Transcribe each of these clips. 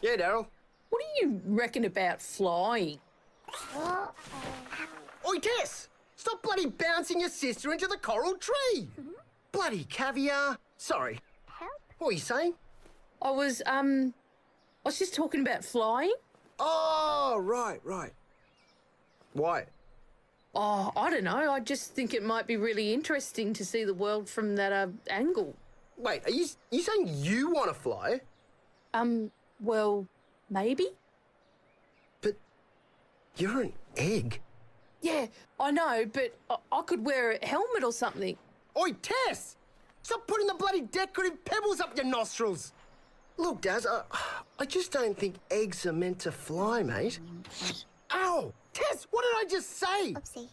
Yeah, Daryl. What do you reckon about flying? Oi, Tess! Stop bloody bouncing your sister into the coral tree! Bloody caviar. Sorry. What were you saying? I was just talking about flying. Oh, right. Why? Oh, I don't know. I just think it might be really interesting to see the world from that angle. Wait, are you saying you want to fly? Well, maybe. But you're an egg. Yeah, I know, but I could wear a helmet or something. Oi, Tess! Stop putting the bloody decorative pebbles up your nostrils! Look, Daz, I just don't think eggs are meant to fly, mate. Ow! Tess, what did I just say? Oopsie.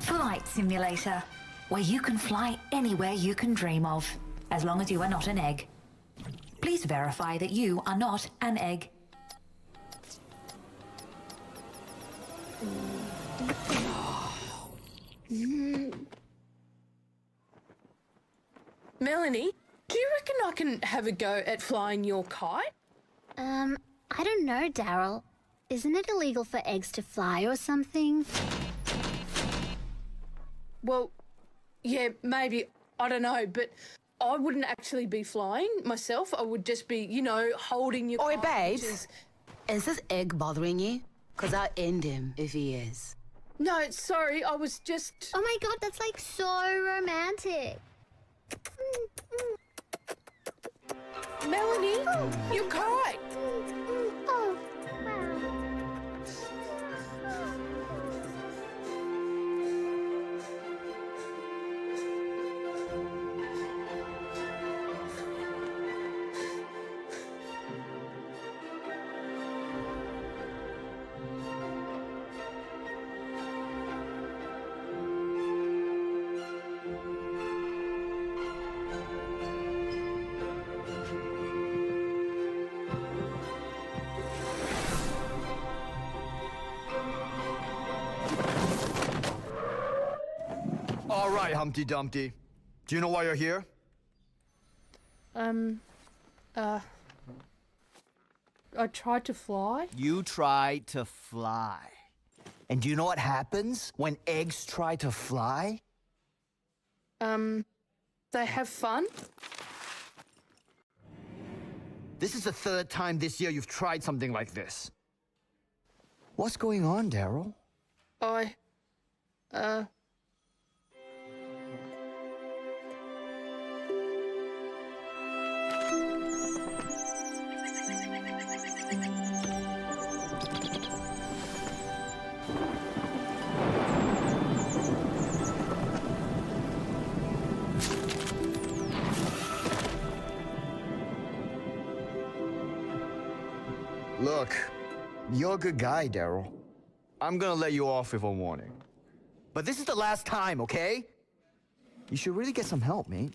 Flight simulator, where you can fly anywhere you can dream of, as long as you are not an egg. Please verify that you are not an egg. Melanie, do you reckon I can have a go at flying your kite? I don't know, Daryl. Isn't it illegal for eggs to fly or something? Well, yeah, maybe. I don't know, but I wouldn't actually be flying myself. I would just be, holding your Oi, kite, babes. which is- Is this egg bothering you? Because I'll end him if he is. No, sorry, I was just... Oh my god, that's like so romantic. Melanie, your kite. Oh, wow. All right, Humpty Dumpty. Do you know why you're here? I tried to fly. You tried to fly. And do you know what happens when eggs try to fly? They have fun. This is the third time this year you've tried something like this. What's going on, Daryl? Look, you're a good guy, Daryl. I'm gonna let you off with a warning. But this is the last time, okay? You should really get some help, mate.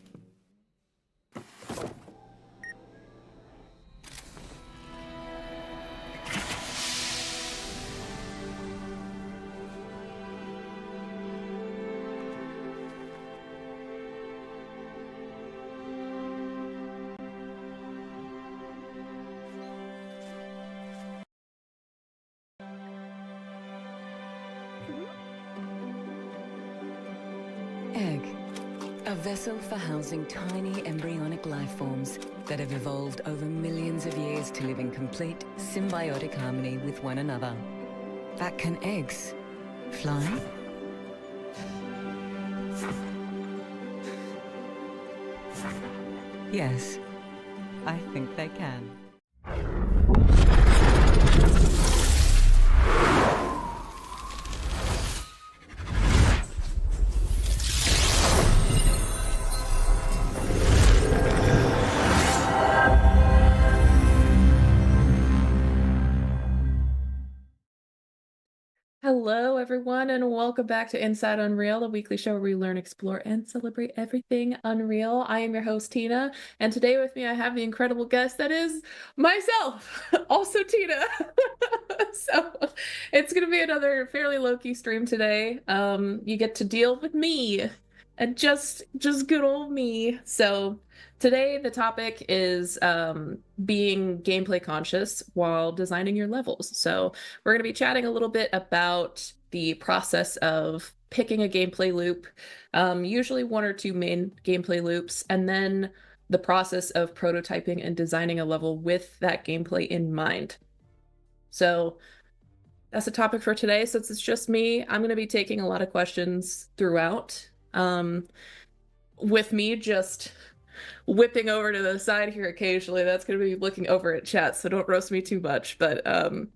Egg. A vessel for housing tiny embryonic life forms that have evolved over millions of years to live in complete symbiotic harmony with one another. But can eggs fly? Yes, I think they can. Hello, everyone, and welcome back to Inside Unreal, the weekly show where we learn, explore, and celebrate everything Unreal. I am your host, Tina, and today with me I have the incredible guest that is myself, also Tina. So it's going to be another fairly low-key stream today. You get to deal with me and just good old me. So today the topic is being gameplay conscious while designing your levels. So we're going to be chatting a little bit about the process of picking a gameplay loop, usually one or two main gameplay loops, and then the process of prototyping and designing a level with that gameplay in mind. So that's the topic for today. Since it's just me, I'm going to be taking a lot of questions throughout, with me just whipping over to the side here occasionally. That's going to be looking over at chat, so don't roast me too much. But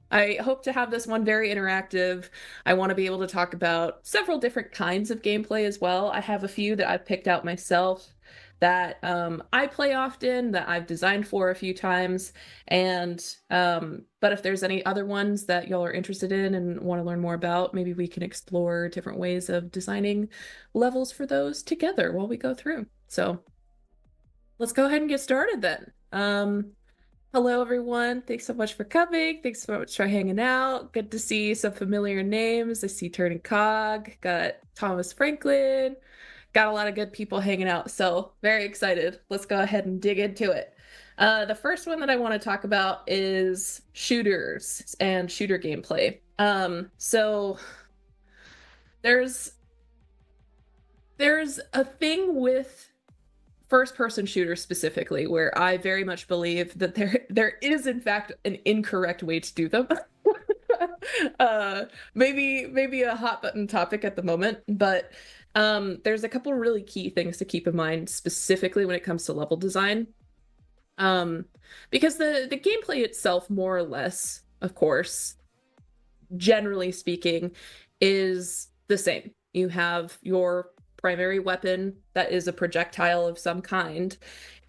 I hope to have this one very interactive. I want to be able to talk about several different kinds of gameplay as well. I have a few that I've picked out myself that I play often, that I've designed for a few times. And but if there's any other ones that y'all are interested in and want to learn more about, maybe we can explore different ways of designing levels for those together while we go through. So let's go ahead and get started then. Hello, everyone. Thanks so much for coming. Thanks so much for hanging out. Good to see some familiar names. I see Turning Cog, got Thomas Franklin, got a lot of good people hanging out. So very excited. Let's go ahead and dig into it. The first one that I want to talk about is shooters and shooter gameplay. So there's a thing with first-person shooters specifically, where I very much believe that there is in fact an incorrect way to do them. Maybe a hot button topic at the moment, but there's a couple really key things to keep in mind specifically when it comes to level design. Because the gameplay itself, more or less, of course, generally speaking, is the same. You have your primary weapon that is a projectile of some kind,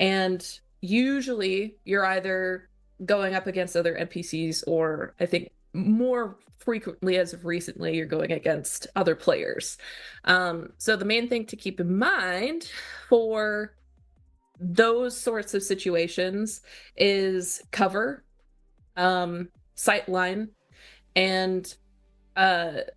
and usually you're either going up against other NPCs, or I think more frequently as of recently you're going against other players. So the main thing to keep in mind for those sorts of situations is cover, sightline, and the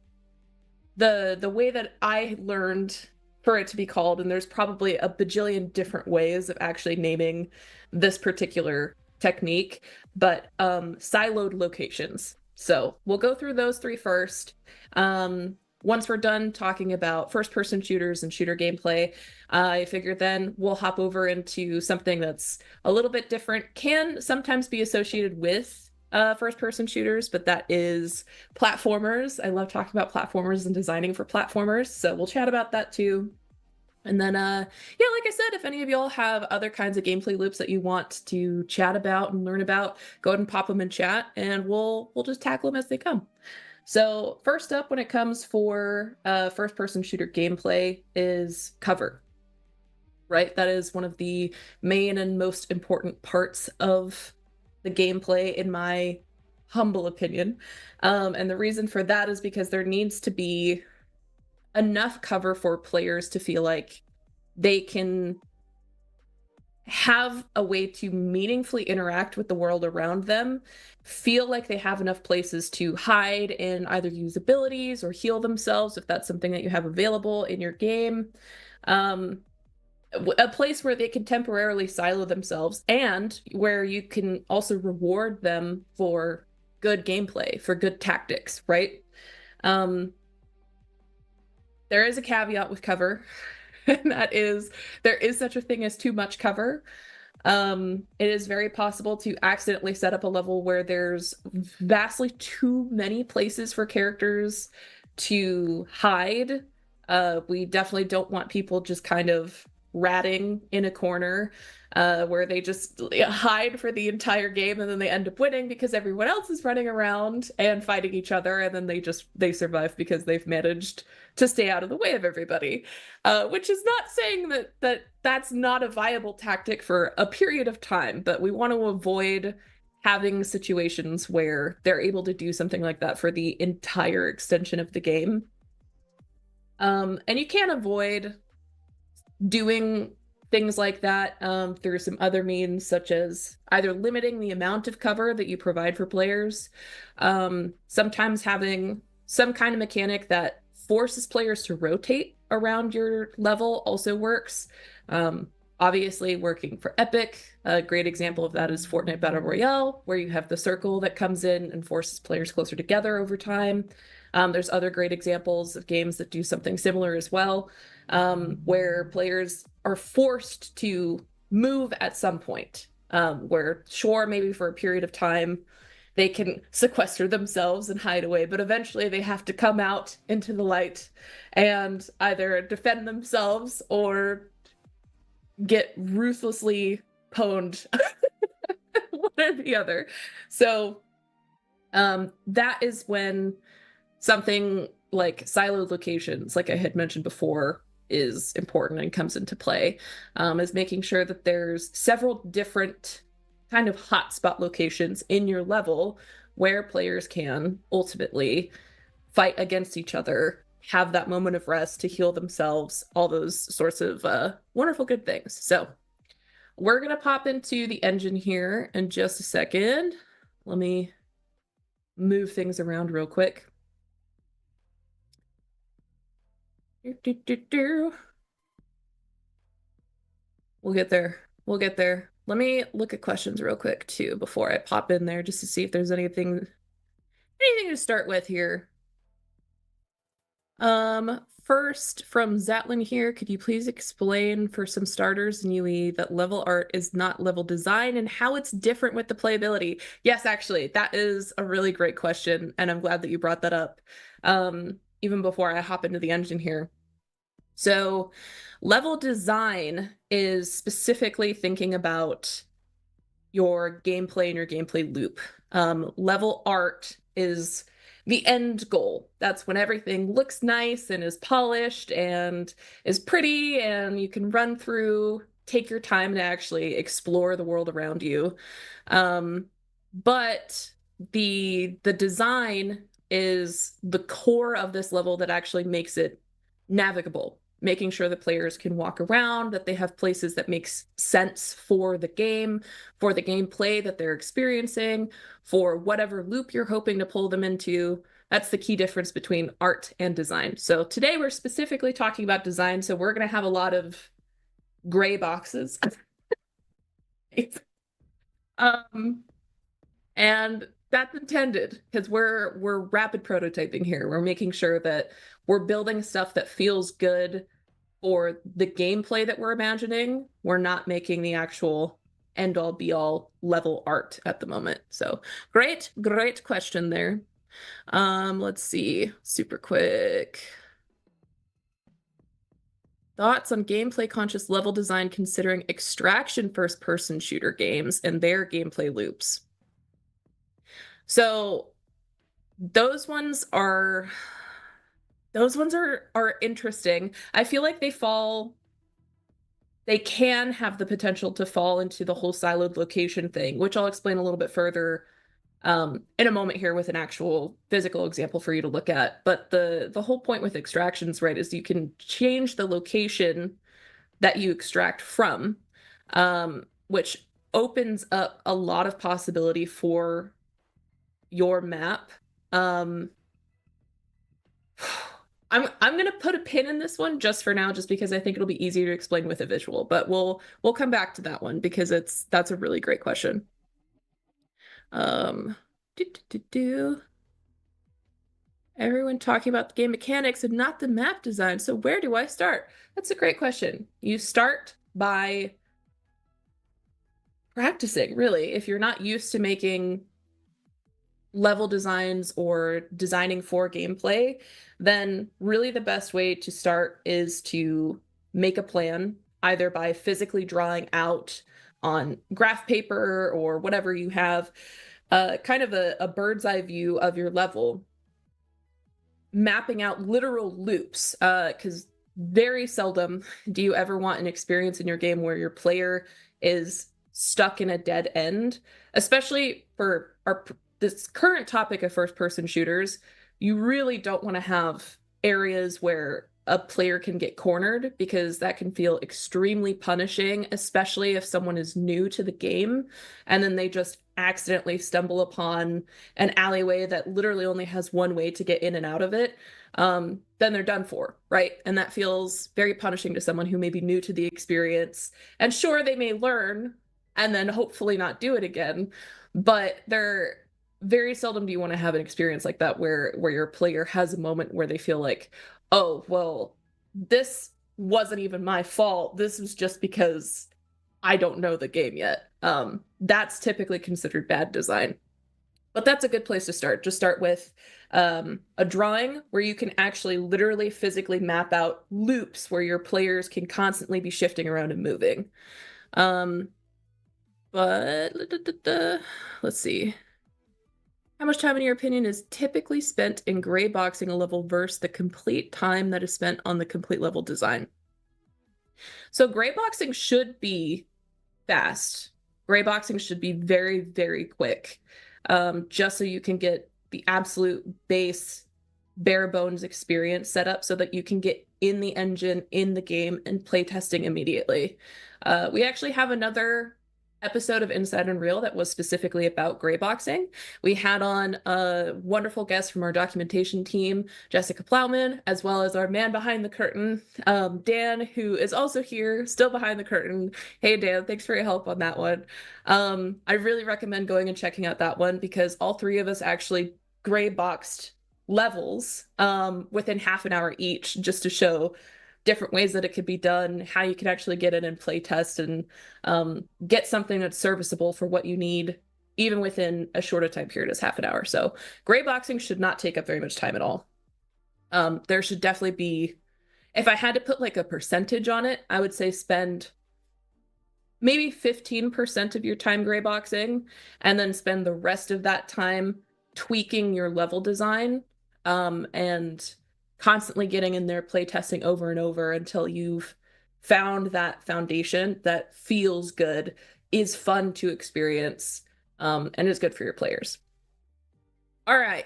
way that I learned for it to be called, and there's probably a bajillion different ways of actually naming this particular technique, but siloed locations. So we'll go through those three first. Once we're done talking about first-person shooters and shooter gameplay, I figured then we'll hop over into something that's a little bit different, can sometimes be associated with first-person shooters, but that is platformers. I love talking about platformers and designing for platformers, so we'll chat about that too. And then, yeah, like I said, if any of y'all have other kinds of gameplay loops that you want to chat about and learn about, go ahead and pop them in chat, and we'll just tackle them as they come. So first up, when it comes for first-person shooter gameplay, is cover. Right, that is one of the main and most important parts of the gameplay, in my humble opinion. And the reason for that is because there needs to be enough cover for players to feel like they can have a way to meaningfully interact with the world around them, feel like they have enough places to hide and either use abilities or heal themselves if that's something that you have available in your game. A place where they can temporarily silo themselves, and where you can also reward them for good gameplay, for good tactics, right? There is a caveat with cover, and that is there is such a thing as too much cover. It is very possible to accidentally set up a level where there's vastly too many places for characters to hide. We definitely don't want people just kind of ratting in a corner where they just hide for the entire game, and then they end up winning because everyone else is running around and fighting each other, and then they survive because they've managed to stay out of the way of everybody, which is not saying that's not a viable tactic for a period of time, but we want to avoid having situations where they're able to do something like that for the entire extension of the game. And you can't avoid doing things like that through some other means, such as either limiting the amount of cover that you provide for players, sometimes having some kind of mechanic that forces players to rotate around your level also works. Obviously, working for Epic, a great example of that is Fortnite Battle Royale, where you have the circle that comes in and forces players closer together over time. There's other great examples of games that do something similar as well, where players are forced to move at some point, where sure, maybe for a period of time, they can sequester themselves and hide away, but eventually they have to come out into the light and either defend themselves or get ruthlessly pwned, one or the other. So that is when something like siloed locations, like I had mentioned before, is important and comes into play, is making sure that there's several different kind of hotspot locations in your level where players can ultimately fight against each other, have that moment of rest to heal themselves, all those sorts of wonderful good things. So we're going to pop into the engine here in just a second. Let me move things around real quick. We'll get there. We'll get there. Let me look at questions real quick too before I pop in there, just to see if there's anything to start with here. First from Zatlin here, could you please explain for some starters in UE that level art is not level design and how it's different with the playability? Yes, actually, that is a really great question, and I'm glad that you brought that up, even before I hop into the engine here. So level design is specifically thinking about your gameplay and your gameplay loop. Level art is the end goal. That's when everything looks nice and is polished and is pretty, and you can run through, take your time to actually explore the world around you. But the design is the core of this level that actually makes it navigable, making sure that players can walk around, that they have places that makes sense for the game, for the gameplay that they're experiencing, for whatever loop you're hoping to pull them into. That's the key difference between art and design. So today we're specifically talking about design, so we're going to have a lot of gray boxes. And that's intended because we're rapid prototyping here. We're making sure that we're building stuff that feels good for the gameplay that we're imagining. We're not making the actual end-all be-all level art at the moment. So great question there. Let's see, super quick. Thoughts on gameplay conscious level design considering extraction first-person shooter games and their gameplay loops. So those ones are interesting. I feel like they can have the potential to fall into the whole siloed location thing, which I'll explain a little bit further in a moment here with an actual physical example for you to look at. But the whole point with extractions, right, is you can change the location that you extract from, which opens up a lot of possibility for your map. I'm gonna put a pin in this one just for now, just because I think it'll be easier to explain with a visual, but we'll come back to that one because that's a really great question. Everyone talking about the game mechanics and not the map design. So where do I start? That's a great question. You start by practicing, really. If you're not used to making level designs or designing for gameplay, then really the best way to start is to make a plan, either by physically drawing out on graph paper or whatever you have, kind of a bird's eye view of your level, mapping out literal loops, because very seldom do you ever want an experience in your game where your player is stuck in a dead end, especially for this current topic of first-person shooters, you really don't want to have areas where a player can get cornered, because that can feel extremely punishing, especially if someone is new to the game and then they just accidentally stumble upon an alleyway that literally only has one way to get in and out of it. Then they're done for, right? And that feels very punishing to someone who may be new to the experience. And sure, they may learn and then hopefully not do it again, but they're very seldom do you want to have an experience like that where your player has a moment where they feel like, oh, well, this wasn't even my fault. This was just because I don't know the game yet. That's typically considered bad design. But that's a good place to start. Just start with a drawing where you can actually literally physically map out loops where your players can constantly be shifting around and moving. But let's see. How much time, in your opinion, is typically spent in gray boxing a level versus the complete time that is spent on the complete level design? So gray boxing should be fast. Gray boxing should be very, very quick, just so you can get the absolute base, bare bones experience set up so that you can get in the engine, in the game, and play testing immediately. We actually have another episode of Inside Unreal that was specifically about gray boxing. We had on a wonderful guest from our documentation team, Jessica Plowman, as well as our man behind the curtain, Dan, who is also here, still behind the curtain. Hey, Dan, thanks for your help on that one. I really recommend going and checking out that one, because all three of us actually gray boxed levels within half an hour each, just to show different ways that it could be done, how you can actually get in and play test and get something that's serviceable for what you need, even within a shorter time period as half an hour. So gray boxing should not take up very much time at all. There should definitely be, if I had to put like a percentage on it, I would say spend maybe 15% of your time gray boxing, and then spend the rest of that time tweaking your level design and constantly getting in there, play testing over and over until you've found that foundation that feels good, is fun to experience, and is good for your players. All right.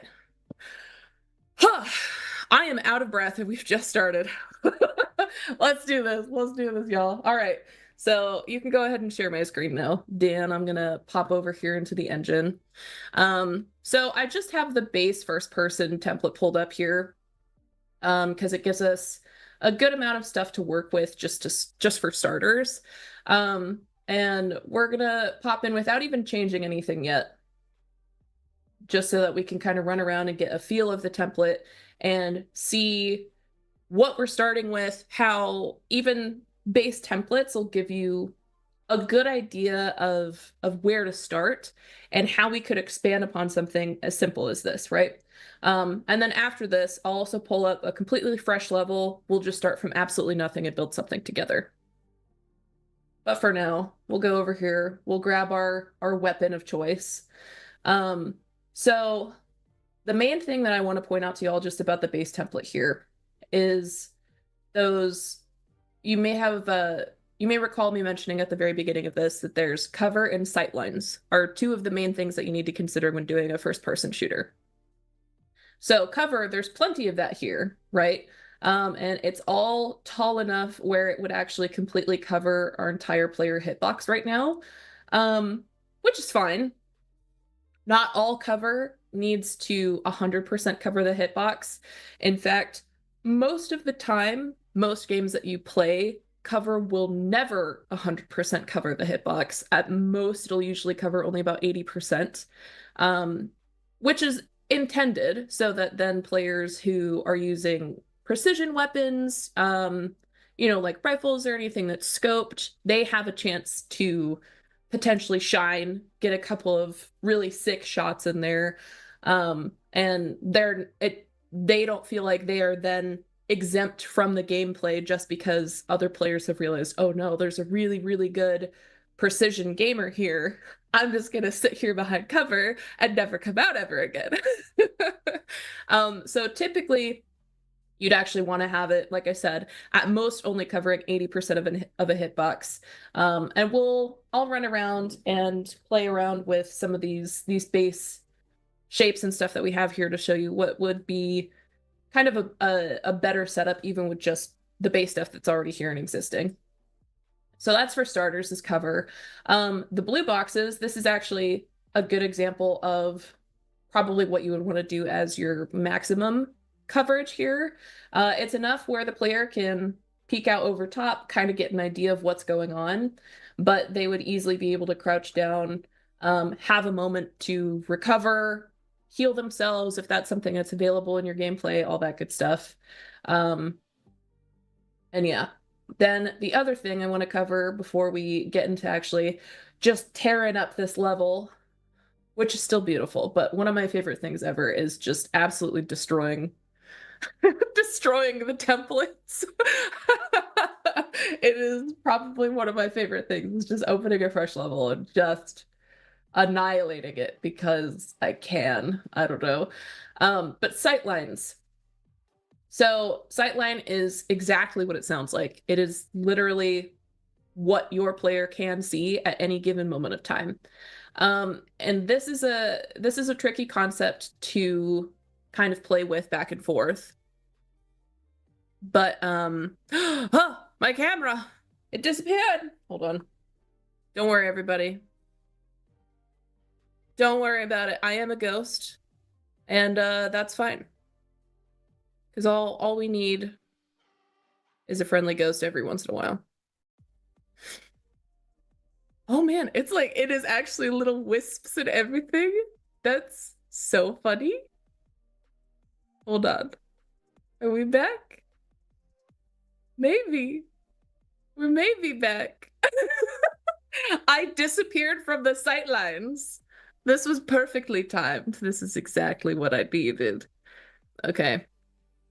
I am out of breath and we've just started. Let's do this. Let's do this, y'all. All right. So you can go ahead and share my screen now. Dan, I'm gonna pop over here into the engine. So I just have the base first person template pulled up here, because it gives us a good amount of stuff to work with just for starters. And we're gonna pop in without even changing anything yet, just so that we can kind of run around and get a feel of the template and see what we're starting with, how even base templates will give you a good idea of where to start and how we could expand upon something as simple as this, right? And then after this, I'll also pull up a completely fresh level. We'll just start from absolutely nothing and build something together. But for now, we'll go over here. We'll grab our weapon of choice. So the main thing that I want to point out to y'all just about the base template here is those, you may recall me mentioning at the very beginning of this that there's cover and sightlines are two of the main things that you need to consider when doing a first-person shooter. So cover, there's plenty of that here, right? And it's all tall enough where it would actually completely cover our entire player hitbox right now, which is fine. Not all cover needs to 100% cover the hitbox. In fact, most of the time, most games that you play, cover will never 100% cover the hitbox. At most, it'll usually cover only about 80%, which is intended so that then players who are using precision weapons, like rifles or anything that's scoped, they have a chance to potentially shine, get a couple of really sick shots in there, and they don't feel like they are then exempt from the gameplay just because other players have realized, oh no, there's a really, really good precision gamer here. I'm just gonna sit here behind cover and never come out ever again. So typically you'd actually want to have it, like I said, at most only covering 80% of a hitbox. And I'll run around and play around with some of these base shapes and stuff that we have here to show you what would be kind of a better setup, even with just the base stuff that's already here and existing. So that's for starters, this cover. The blue boxes, this is actually a good example of probably what you would want to do as your maximum coverage here. It's enough where the player can peek out over top, kind of get an idea of what's going on, but they would easily be able to crouch down, have a moment to recover, heal themselves if that's something that's available in your gameplay, all that good stuff. And yeah, then the other thing I want to cover before we get into actually just tearing up this level, which is still beautiful, but one of my favorite things ever is just absolutely destroying the templates. It is probably one of my favorite things, just opening a fresh level and just annihilating it because I can. I don't know. But Sightlines. So Sightline is exactly what it sounds like. It is literally what your player can see at any given moment of time. And this is a tricky concept to kind of play with back and forth. But oh, my camera, it disappeared. Hold on. Don't worry, everybody. Don't worry about it. I am a ghost, and that's fine. Because all we need is a friendly ghost every once in a while. Oh man, it's like it is actually little wisps and everything. That's so funny. Hold on. Are we back? Maybe. We may be back. I disappeared from the sightlines. This was perfectly timed. This is exactly what I needed. Okay.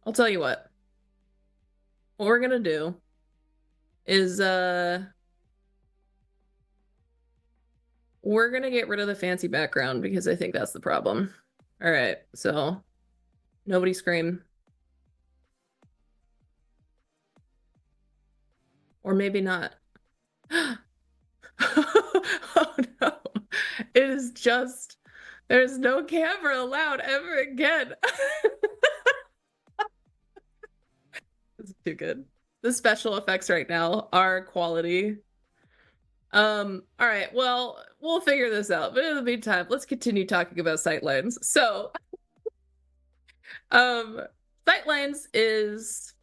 I'll tell you what. What we're gonna do is we're gonna get rid of the fancy background because I think that's the problem. All right, so nobody scream. Or maybe not. Oh no. It is just, there's no camera allowed ever again. This is too good. The special effects right now are quality. All right, well, we'll figure this out. But in the meantime, let's continue talking about Sightlines. So, Sightlines is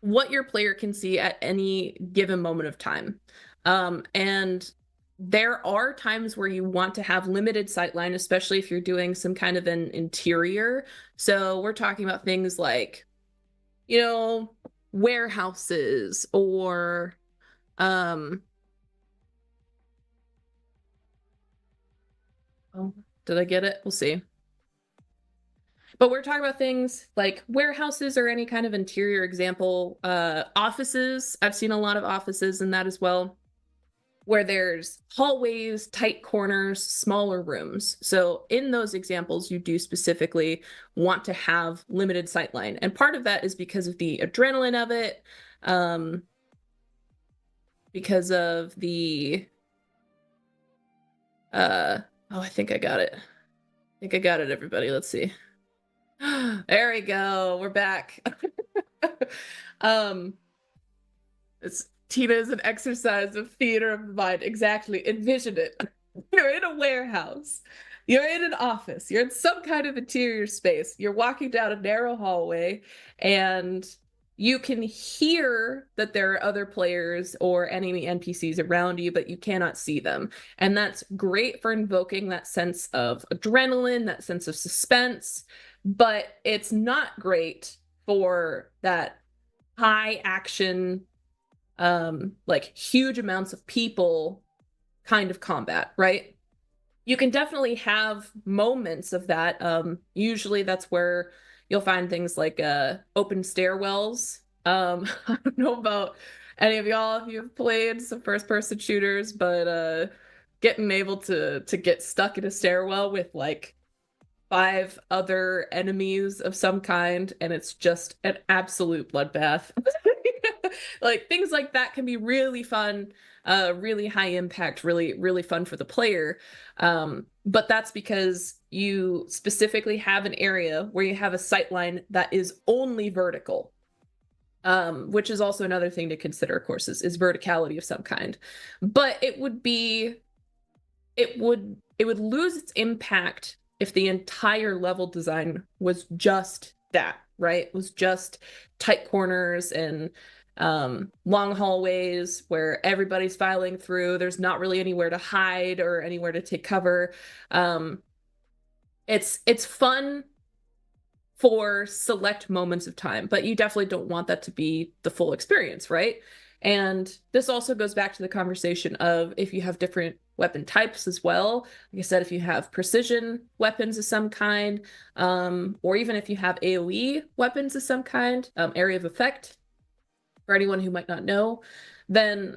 what your player can see at any given moment of time. And there are times where you want to have limited sightline, especially if you're doing some kind of an interior. So we're talking about things like, you know, warehouses or oh, did I get it? We'll see. But we're talking about things like warehouses or any kind of interior example. Offices, I've seen a lot of offices in that as well, where there's hallways, tight corners, smaller rooms. So in those examples, you do specifically want to have limited sightline. And part of that is because of the adrenaline of it, because of the, oh, I think I got it. I think I got it, everybody. Let's see. There we go. We're back. It's Tina is an exercise of theater of the mind. Exactly. Envision it. You're in a warehouse. You're in an office. You're in some kind of interior space. You're walking down a narrow hallway and you can hear that there are other players or enemy NPCs around you, but you cannot see them. And that's great for invoking that sense of adrenaline, that sense of suspense, but it's not great for that high action, like huge amounts of people kind of combat, right? You can definitely have moments of that. Usually that's where you'll find things like open stairwells. I don't know about any of y'all if you've played some first-person shooters, but getting able to get stuck in a stairwell with like 5 other enemies of some kind, and it's just an absolute bloodbath. Like things like that can be really fun, really high impact, really fun for the player. But that's because you specifically have an area where you have a sightline that is only vertical. Which is also another thing to consider, of course, is verticality of some kind. But it would lose its impact if the entire level design was just that, right? It was just tight corners and long hallways where everybody's filing through. There's not really anywhere to hide or anywhere to take cover. It's fun for select moments of time, but you definitely don't want that to be the full experience, right? And this also goes back to the conversation of if you have different weapon types as well. Like I said, if you have precision weapons of some kind, or even if you have AoE weapons of some kind, area of effect, for anyone who might not know, then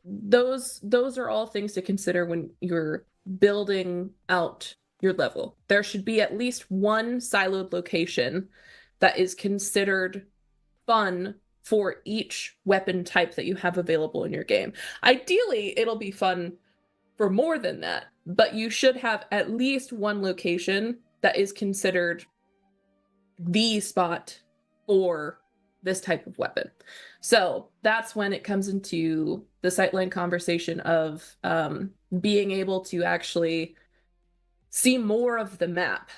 those are all things to consider when you're building out your level. There should be at least one siloed location that is considered fun for each weapon type that you have available in your game. Ideally, it'll be fun for more than that, but you should have at least one location that is considered the spot for this type of weapon. So that's when it comes into the sightline conversation of being able to actually see more of the map.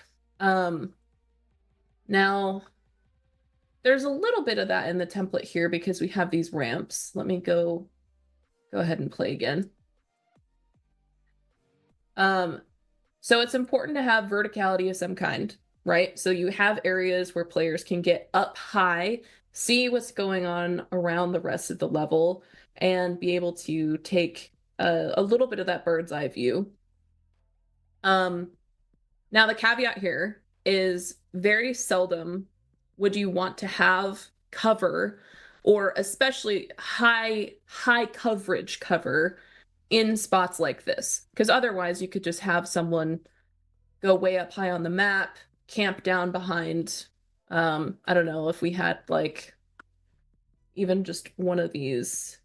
Now, there's a little bit of that in the template here because we have these ramps. Let me go ahead and play again. So it's important to have verticality of some kind, right? So you have areas where players can get up high, see what's going on around the rest of the level, and be able to take a little bit of that bird's eye view. Now the caveat here is very seldom would you want to have cover, or especially high coverage cover, in spots like this, because otherwise you could just have someone go way up high on the map, camp down behind, I don't know, if we had like even just one of these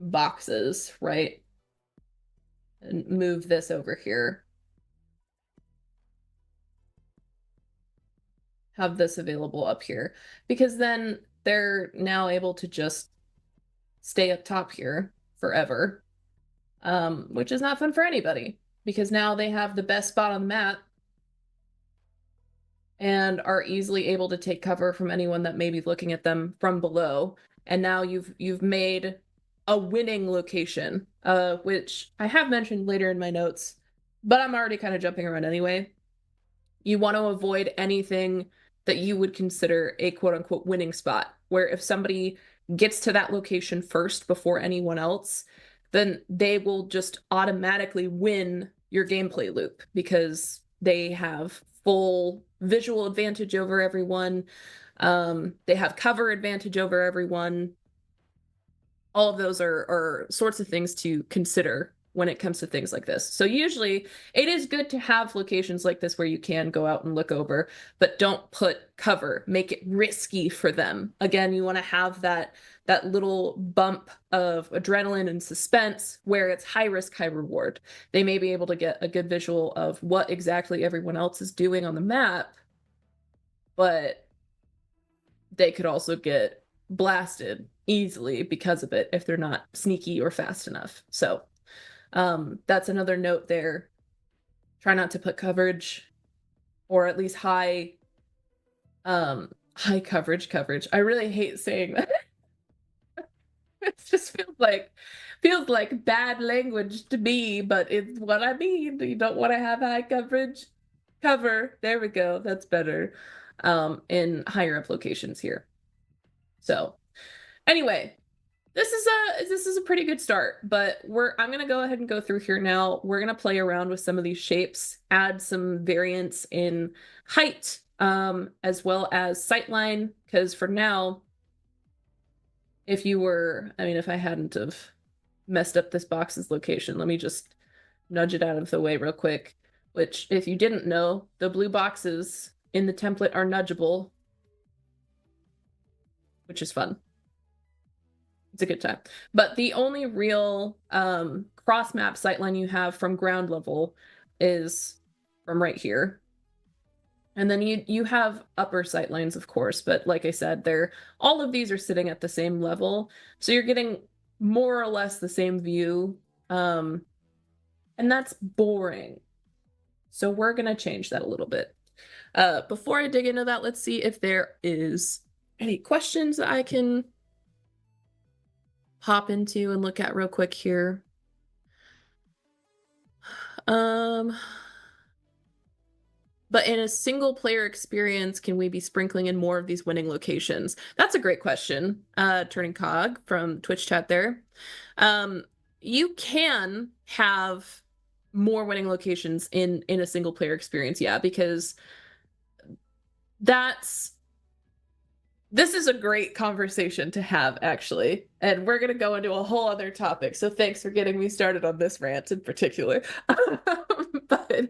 boxes, right? And move this over here. Have this available up here, because then they're now able to just stay up top here forever, which is not fun for anybody, because now they have the best spot on the map and are easily able to take cover from anyone that may be looking at them from below. And now you've made a winning location, which I have mentioned later in my notes, but I'm already kind of jumping around anyway. You want to avoid anything that you would consider a quote-unquote winning spot, where if somebody gets to that location first before anyone else, then they will just automatically win your gameplay loop because they have full visual advantage over everyone. They have cover advantage over everyone. All of those are sorts of things to consider when it comes to things like this. So usually it is good to have locations like this where you can go out and look over, but don't put cover, make it risky for them. Again, you want to have that little bump of adrenaline and suspense where it's high risk, high reward. They may be able to get a good visual of what exactly everyone else is doing on the map, but they could also get blasted easily because of it if they're not sneaky or fast enough. So that's another note there. Try not to put coverage, or at least high coverage. I really hate saying that. It just feels like bad language to me, but it's what I mean. You don't want to have high coverage. Cover. There we go. That's better. In higher up locations here. So anyway, this is a pretty good start, but I'm gonna go ahead and go through here now. We're gonna play around with some of these shapes, add some variance in height, as well as sightline, because for now, if I hadn't have messed up this box's location, let me just nudge it out of the way real quick, which if you didn't know, the blue boxes in the template are nudgeable, which is fun. It's a good time. But the only real cross map sightline you have from ground level is from right here. And then you have upper sightlines, of course, but like I said, all of these are sitting at the same level. So you're getting more or less the same view. And that's boring. So we're gonna change that a little bit. Before I dig into that, let's see if there is any questions that I can hop into and look at real quick here. But in a single player experience, can we be sprinkling in more of these winning locations? That's a great question. Turning Cog from Twitch chat there. You can have more winning locations in a single player experience, yeah, because this is a great conversation to have, actually. And we're going to go into a whole other topic. So thanks for getting me started on this rant in particular. But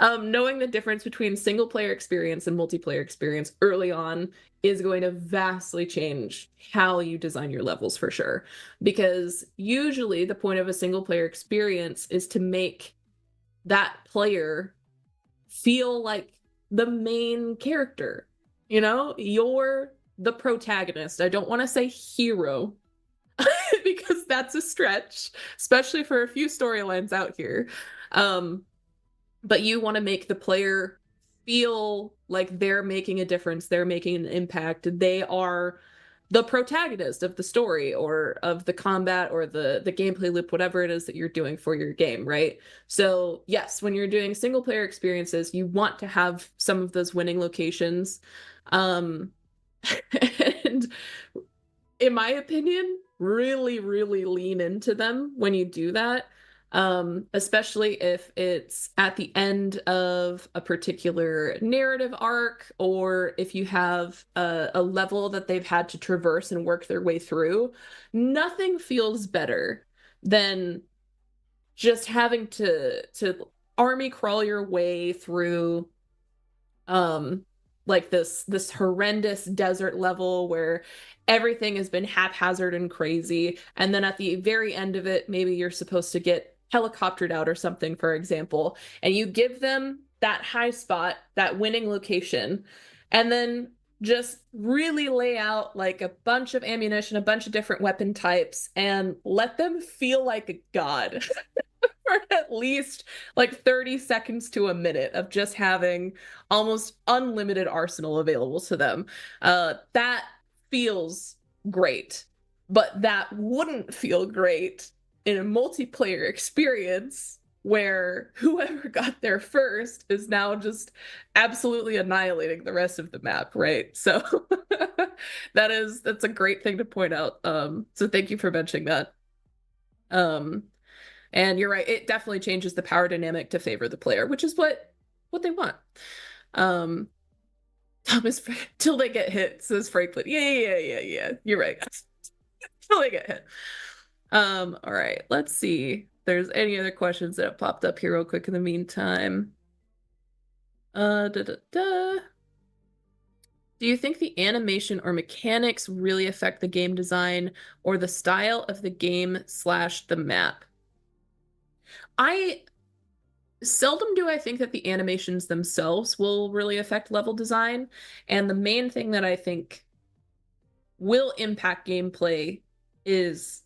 knowing the difference between single player experience and multiplayer experience early on is going to vastly change how you design your levels for sure. Because usually the point of a single player experience is to make that player feel like the main character. You know, you're the protagonist. I don't want to say hero because that's a stretch, especially for a few storylines out here. But you want to make the player feel like they're making a difference, they're making an impact, they are the protagonist of the story or of the combat or the gameplay loop, whatever it is that you're doing for your game, right? So yes, when you're doing single player experiences, you want to have some of those winning locations. And in my opinion, really, really lean into them when you do that. Especially if it's at the end of a particular narrative arc, or if you have a level that they've had to traverse and work their way through. Nothing feels better than just having to army crawl your way through like this horrendous desert level where everything has been haphazard and crazy, and then at the very end of it, maybe you're supposed to get helicoptered out or something, for example, and you give them that high spot, that winning location, and then just really lay out like a bunch of ammunition, a bunch of different weapon types, and let them feel like a god for at least like 30 seconds to a minute of just having almost unlimited arsenal available to them. That feels great, but that wouldn't feel great in a multiplayer experience where whoever got there first is now just absolutely annihilating the rest of the map, right? So that's a great thing to point out. So thank you for mentioning that. And you're right, it definitely changes the power dynamic to favor the player, which is what they want. Thomas, till they get hit, says Franklin. Yeah. You're right. Till they get hit. All right, let's see if there's any other questions that have popped up here real quick in the meantime. Do you think the animation or mechanics really affect the game design or the style of the game / the map? I seldom do I think that the animations themselves will really affect level design, and the main thing that I think will impact gameplay is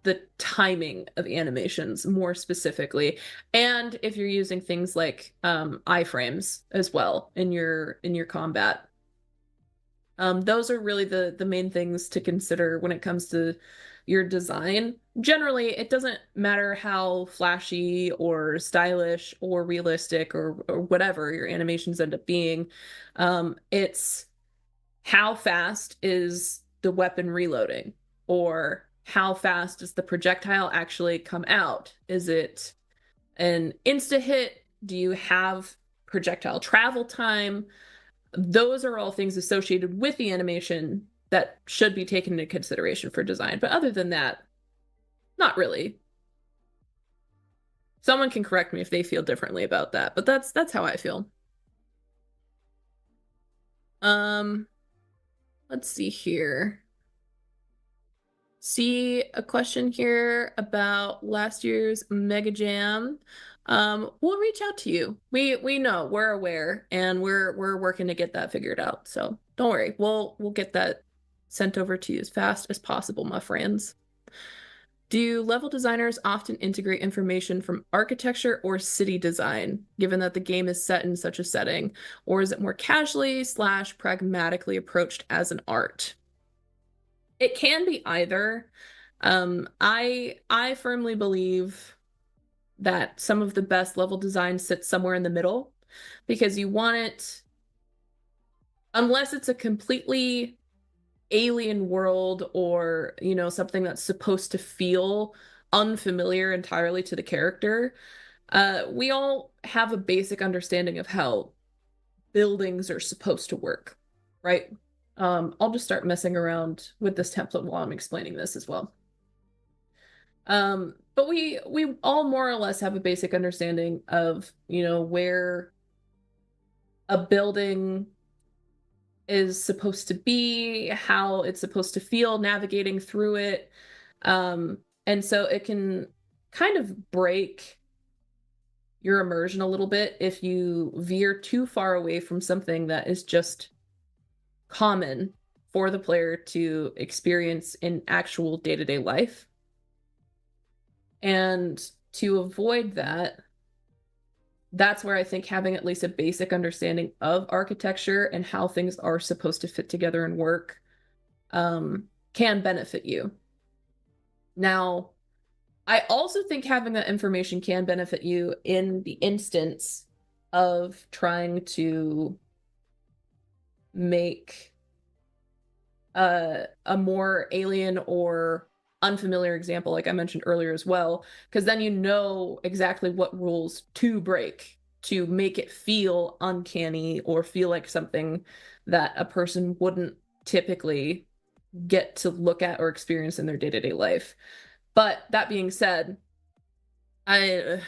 the timing of animations more specifically, and if you're using things like iframes as well in your combat. Those are really the main things to consider when it comes to your design. Generally, it doesn't matter how flashy or stylish or realistic or whatever your animations end up being. It's how fast is the weapon reloading, or how fast does the projectile actually come out? Is it an insta hit? Do you have projectile travel time? Those are all things associated with the animation that should be taken into consideration for design. But other than that, not really. Someone can correct me if they feel differently about that, but that's how I feel. Let's see here. See a question here about last year's Mega Jam. We'll reach out to you. We know, we're aware, and we're working to get that figured out. So don't worry, we'll get that sent over to you as fast as possible, my friends. Do level designers often integrate information from architecture or city design, given that the game is set in such a setting, or is it more casually / pragmatically approached as an art? It can be either. I firmly believe that some of the best level design sits somewhere in the middle, because you want it, unless it's a completely alien world, or something that's supposed to feel unfamiliar entirely to the character. We all have a basic understanding of how buildings are supposed to work, right? I'll just start messing around with this template while I'm explaining this as well. But we all more or less have a basic understanding of where a building is supposed to be, how it's supposed to feel navigating through it. And so it can kind of break your immersion a little bit if you veer too far away from something that is just common for the player to experience in actual day-to-day life. And to avoid that, that's where I think having at least a basic understanding of architecture and how things are supposed to fit together and work can benefit you. Now, I also think having that information can benefit you in the instance of trying to make a more alien or unfamiliar example, like I mentioned earlier as well, because then you know exactly what rules to break to make it feel uncanny or feel like something that a person wouldn't typically get to look at or experience in their day-to-day life. But that being said, I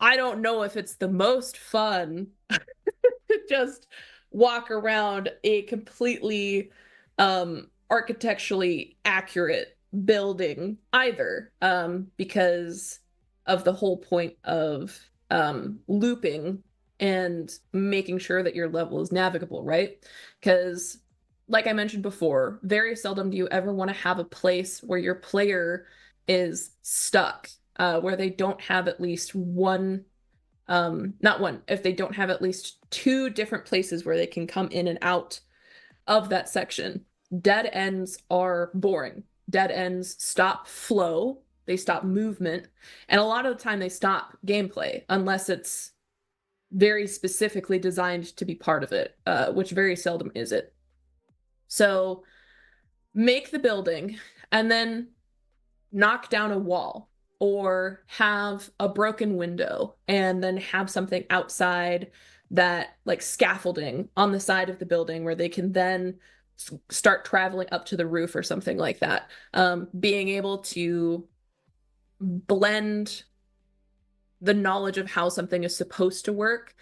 don't know if it's the most fun to just walk around a completely architecturally accurate building either, because of the whole point of looping and making sure that your level is navigable, right? Because like I mentioned before, very seldom do you ever want to have a place where your player is stuck, where they don't have at least one, not one, if they don't have at least two different places where they can come in and out of that section. Dead ends are boring. Dead ends stop flow, they stop movement, and a lot of the time they stop gameplay unless it's very specifically designed to be part of it, which very seldom is it. So make the building and then knock down a wall, or have a broken window and then have something outside, that like scaffolding on the side of the building where they can then start traveling up to the roof or something like that. Being able to blend the knowledge of how something is supposed to work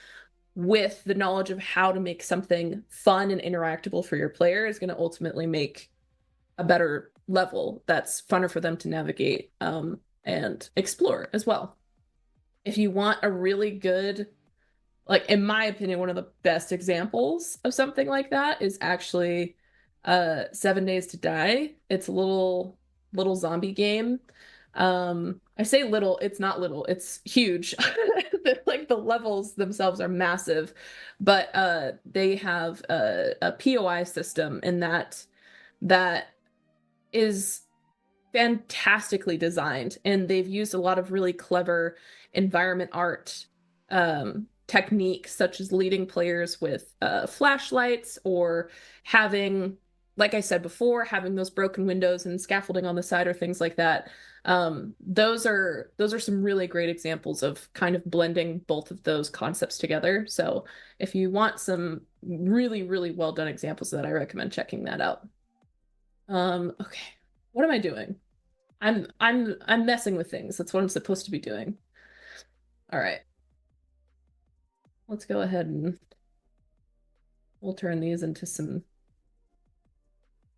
with the knowledge of how to make something fun and interactable for your player is going to ultimately make a better level that's funner for them to navigate and explore as well. If you want a really good, like in my opinion, one of the best examples of something like that is actually 7 Days to Die. It's a little zombie game. I say little, it's not little, it's huge. Like the levels themselves are massive, but they have a POI system, and that is fantastically designed, and they've used a lot of really clever environment art techniques, such as leading players with flashlights, or having, like I said before, having those broken windows and scaffolding on the side or things like that. Those are some really great examples of kind of blending both of those concepts together. So if you want some really, really well done examples of that, I recommend checking that out. Okay, what am I doing? I'm messing with things. That's what I'm supposed to be doing. All right. Let's go ahead and we'll turn these into some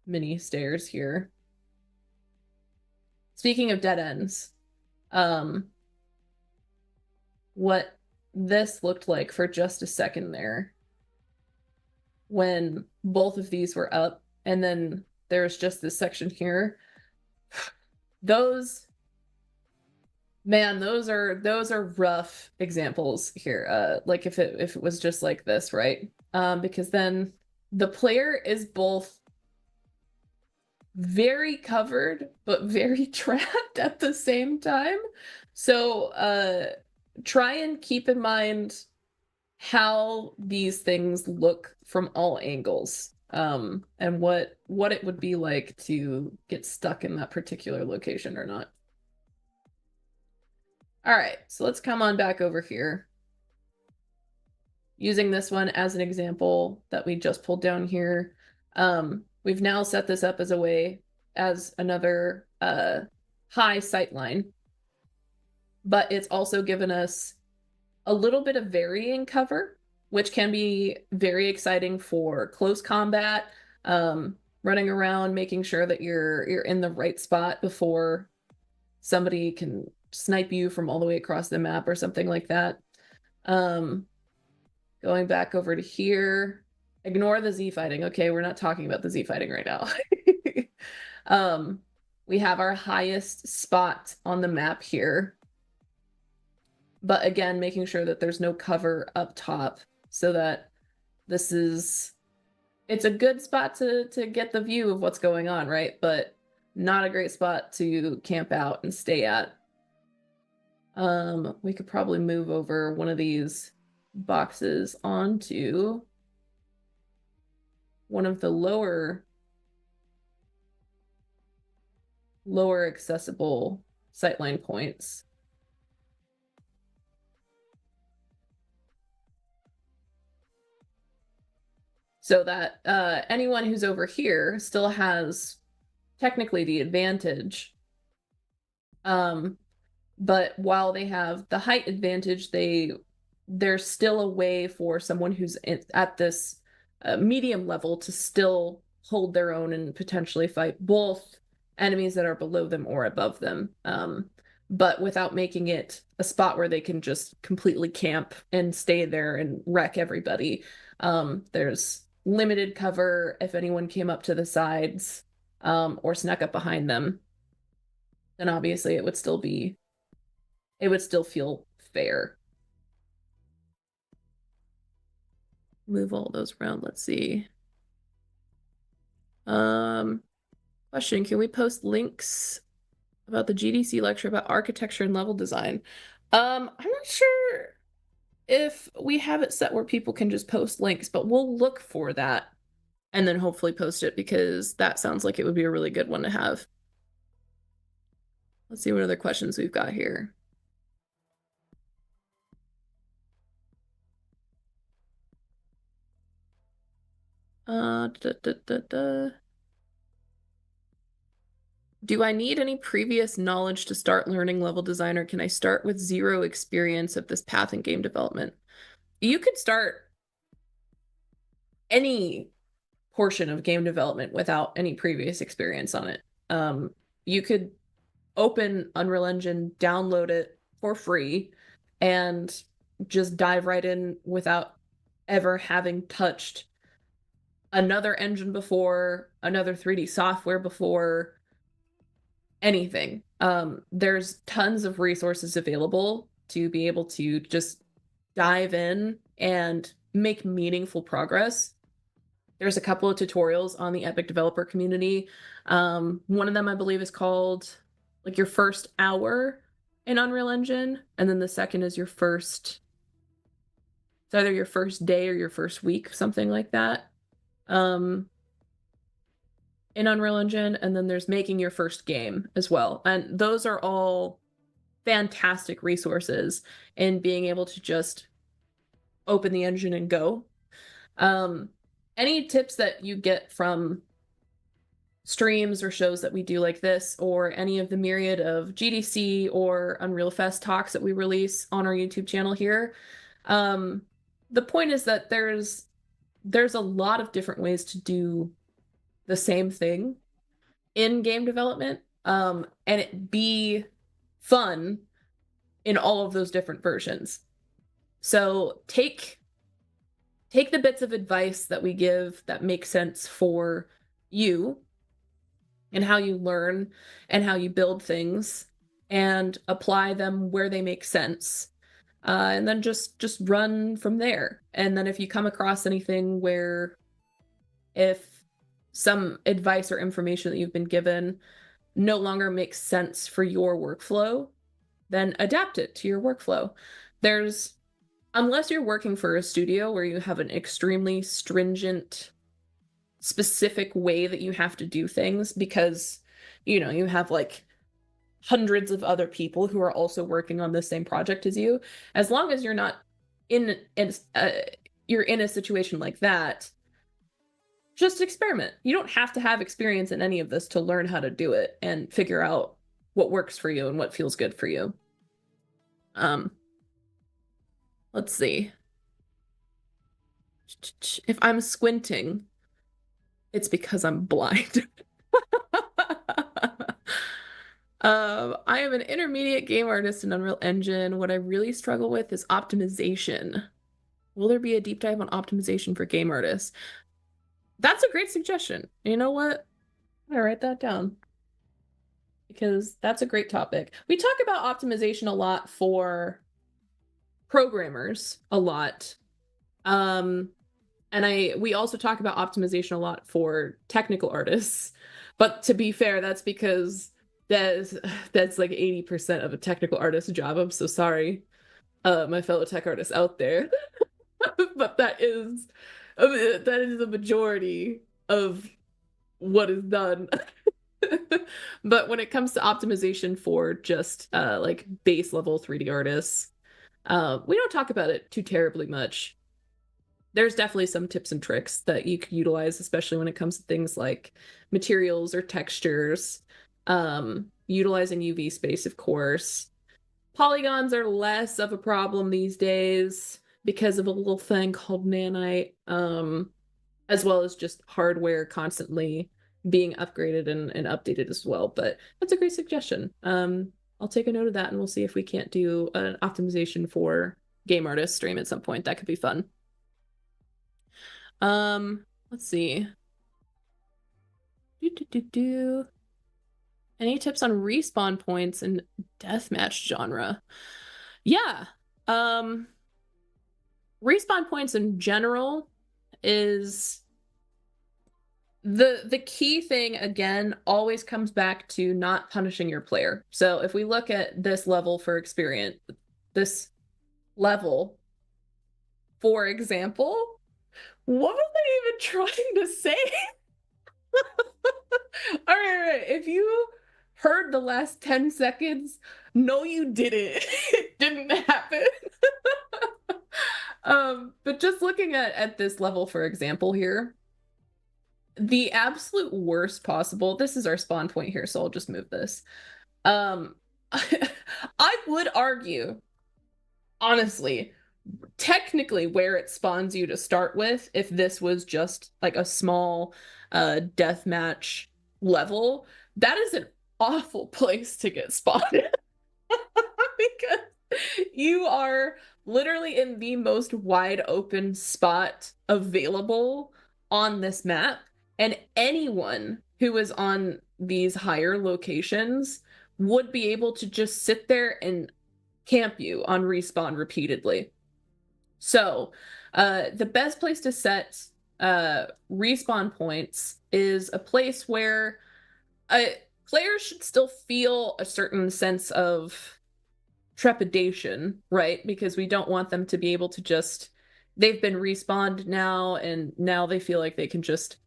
mini stairs here. Speaking of dead ends, what this looked like for just a second there when both of these were up, and then there's just this section here. Those are rough examples here. Like if it was just like this, right? Because then the player is both very covered but very trapped at the same time. So try and keep in mind how these things look from all angles, and what it would be like to get stuck in that particular location or not. All right, so let's come on back over here. Using this one as an example that we just pulled down here, we've now set this up as another high sightline, but it's also given us a little bit of varying cover, which can be very exciting for close combat, running around, making sure that you're in the right spot before somebody can snipe you from all the way across the map or something like that. Going back over to here, ignore the Z fighting. Okay, we're not talking about the Z fighting right now. We have our highest spot on the map here, but again, making sure that there's no cover up top so that it's a good spot to get the view of what's going on, right? But not a great spot to camp out and stay at. We could probably move over one of these boxes onto one of the lower accessible sightline points. So that anyone who's over here still has technically the advantage. But while they have the height advantage, there's still a way for someone who's at this medium level to still hold their own and potentially fight both enemies that are below them or above them, but without making it a spot where they can just completely camp and stay there and wreck everybody. There's limited cover if anyone came up to the sides or snuck up behind them. Then obviously it would still feel fair. Move all those around. Let's see. Question, can we post links about the GDC lecture about architecture and level design? I'm not sure if we have it set where people can just post links, but we'll look for that and then hopefully post it, because that sounds like it would be a really good one to have. Let's see what other questions we've got here. Do I need any previous knowledge to start learning level design, or can I start with zero experience of this path in game development? You could start any portion of game development without any previous experience on it. You could open Unreal Engine, download it for free, and just dive right in without ever having touched another engine before, another 3D software before, anything. There's tons of resources available to be able to just dive in and make meaningful progress. There's a couple of tutorials on the Epic developer community. One of them I believe is called like your first hour in Unreal Engine, and then the second is it's either your first day or your first week, something like that. In Unreal Engine, and then there's making your first game as well. And those are all fantastic resources in being able to just open the engine and go. Any tips that you get from streams or shows that we do like this, or any of the myriad of GDC or Unreal Fest talks that we release on our YouTube channel here, the point is that there's a lot of different ways to do the same thing in game development, and it be fun in all of those different versions. So take the bits of advice that we give that make sense for you and how you learn and how you build things, and apply them where they make sense. And then just run from there. And then if you come across anything where, if some advice or information that you've been given no longer makes sense for your workflow, then adapt it to your workflow. Unless you're working for a studio where you have an extremely stringent, specific way that you have to do things, because, you know, you have like hundreds of other people who are also working on the same project as you. As long as you're not you're in a situation like that, just experiment. You don't have to have experience in any of this to learn how to do it and figure out what works for you and what feels good for you. Let's see. If I'm squinting, it's because I'm blind. I am an intermediate game artist in Unreal Engine. What I really struggle with is optimization. Will there be a deep dive on optimization for game artists? That's a great suggestion. You know what? I'm gonna write that down, because that's a great topic. We talk about optimization a lot for programmers, a lot. And we also talk about optimization a lot for technical artists. But to be fair, that's because that's like 80% of a technical artist's job. I'm so sorry, my fellow tech artists out there. But that is the majority of what is done. But when it comes to optimization for just like base level 3D artists, we don't talk about it too terribly much. There's definitely some tips and tricks that you could utilize, especially when it comes to things like materials or textures, utilizing UV space, of course. Polygons are less of a problem these days because of a little thing called nanite, as well as just hardware constantly being upgraded and updated as well. But that's a great suggestion. I'll take a note of that, and we'll see if we can't do an optimization for game artists stream at some point. That could be fun. Let's see. Any tips on respawn points in deathmatch genre? Yeah. Respawn points in general is the key thing, again, always comes back to not punishing your player. So if we look at this level for experience, this level, for example, what was I even trying to say? All right. If you heard the last 10 seconds, no, you didn't. It didn't happen. But just looking at this level, for example, here, the absolute worst possible, this is our spawn point here, so I'll just move this. I would argue, honestly, technically where it spawns you to start with, if this was just like a small deathmatch level, that is an awful place to get spawned. Because you are literally in the most wide open spot available on this map, and anyone who is on these higher locations would be able to just sit there and camp you on respawn repeatedly. So the best place to set respawn points is a place where players should still feel a certain sense of trepidation, right? Because we don't want them to be able to just, they've been respawned now, and now they feel like they can just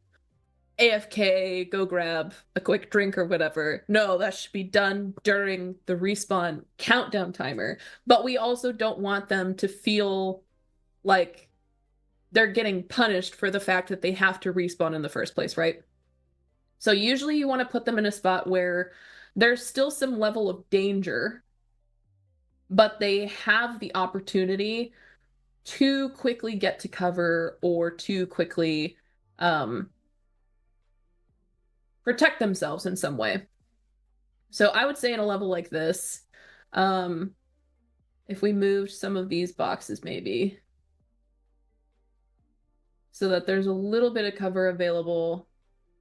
AFK, go grab a quick drink or whatever. No, that should be done during the respawn countdown timer. But we also don't want them to feel like they're getting punished for the fact that they have to respawn in the first place, right? So usually you want to put them in a spot where there's still some level of danger, but they have the opportunity to quickly get to cover or to quickly protect themselves in some way. So I would say in a level like this, if we moved some of these boxes maybe, so that there's a little bit of cover available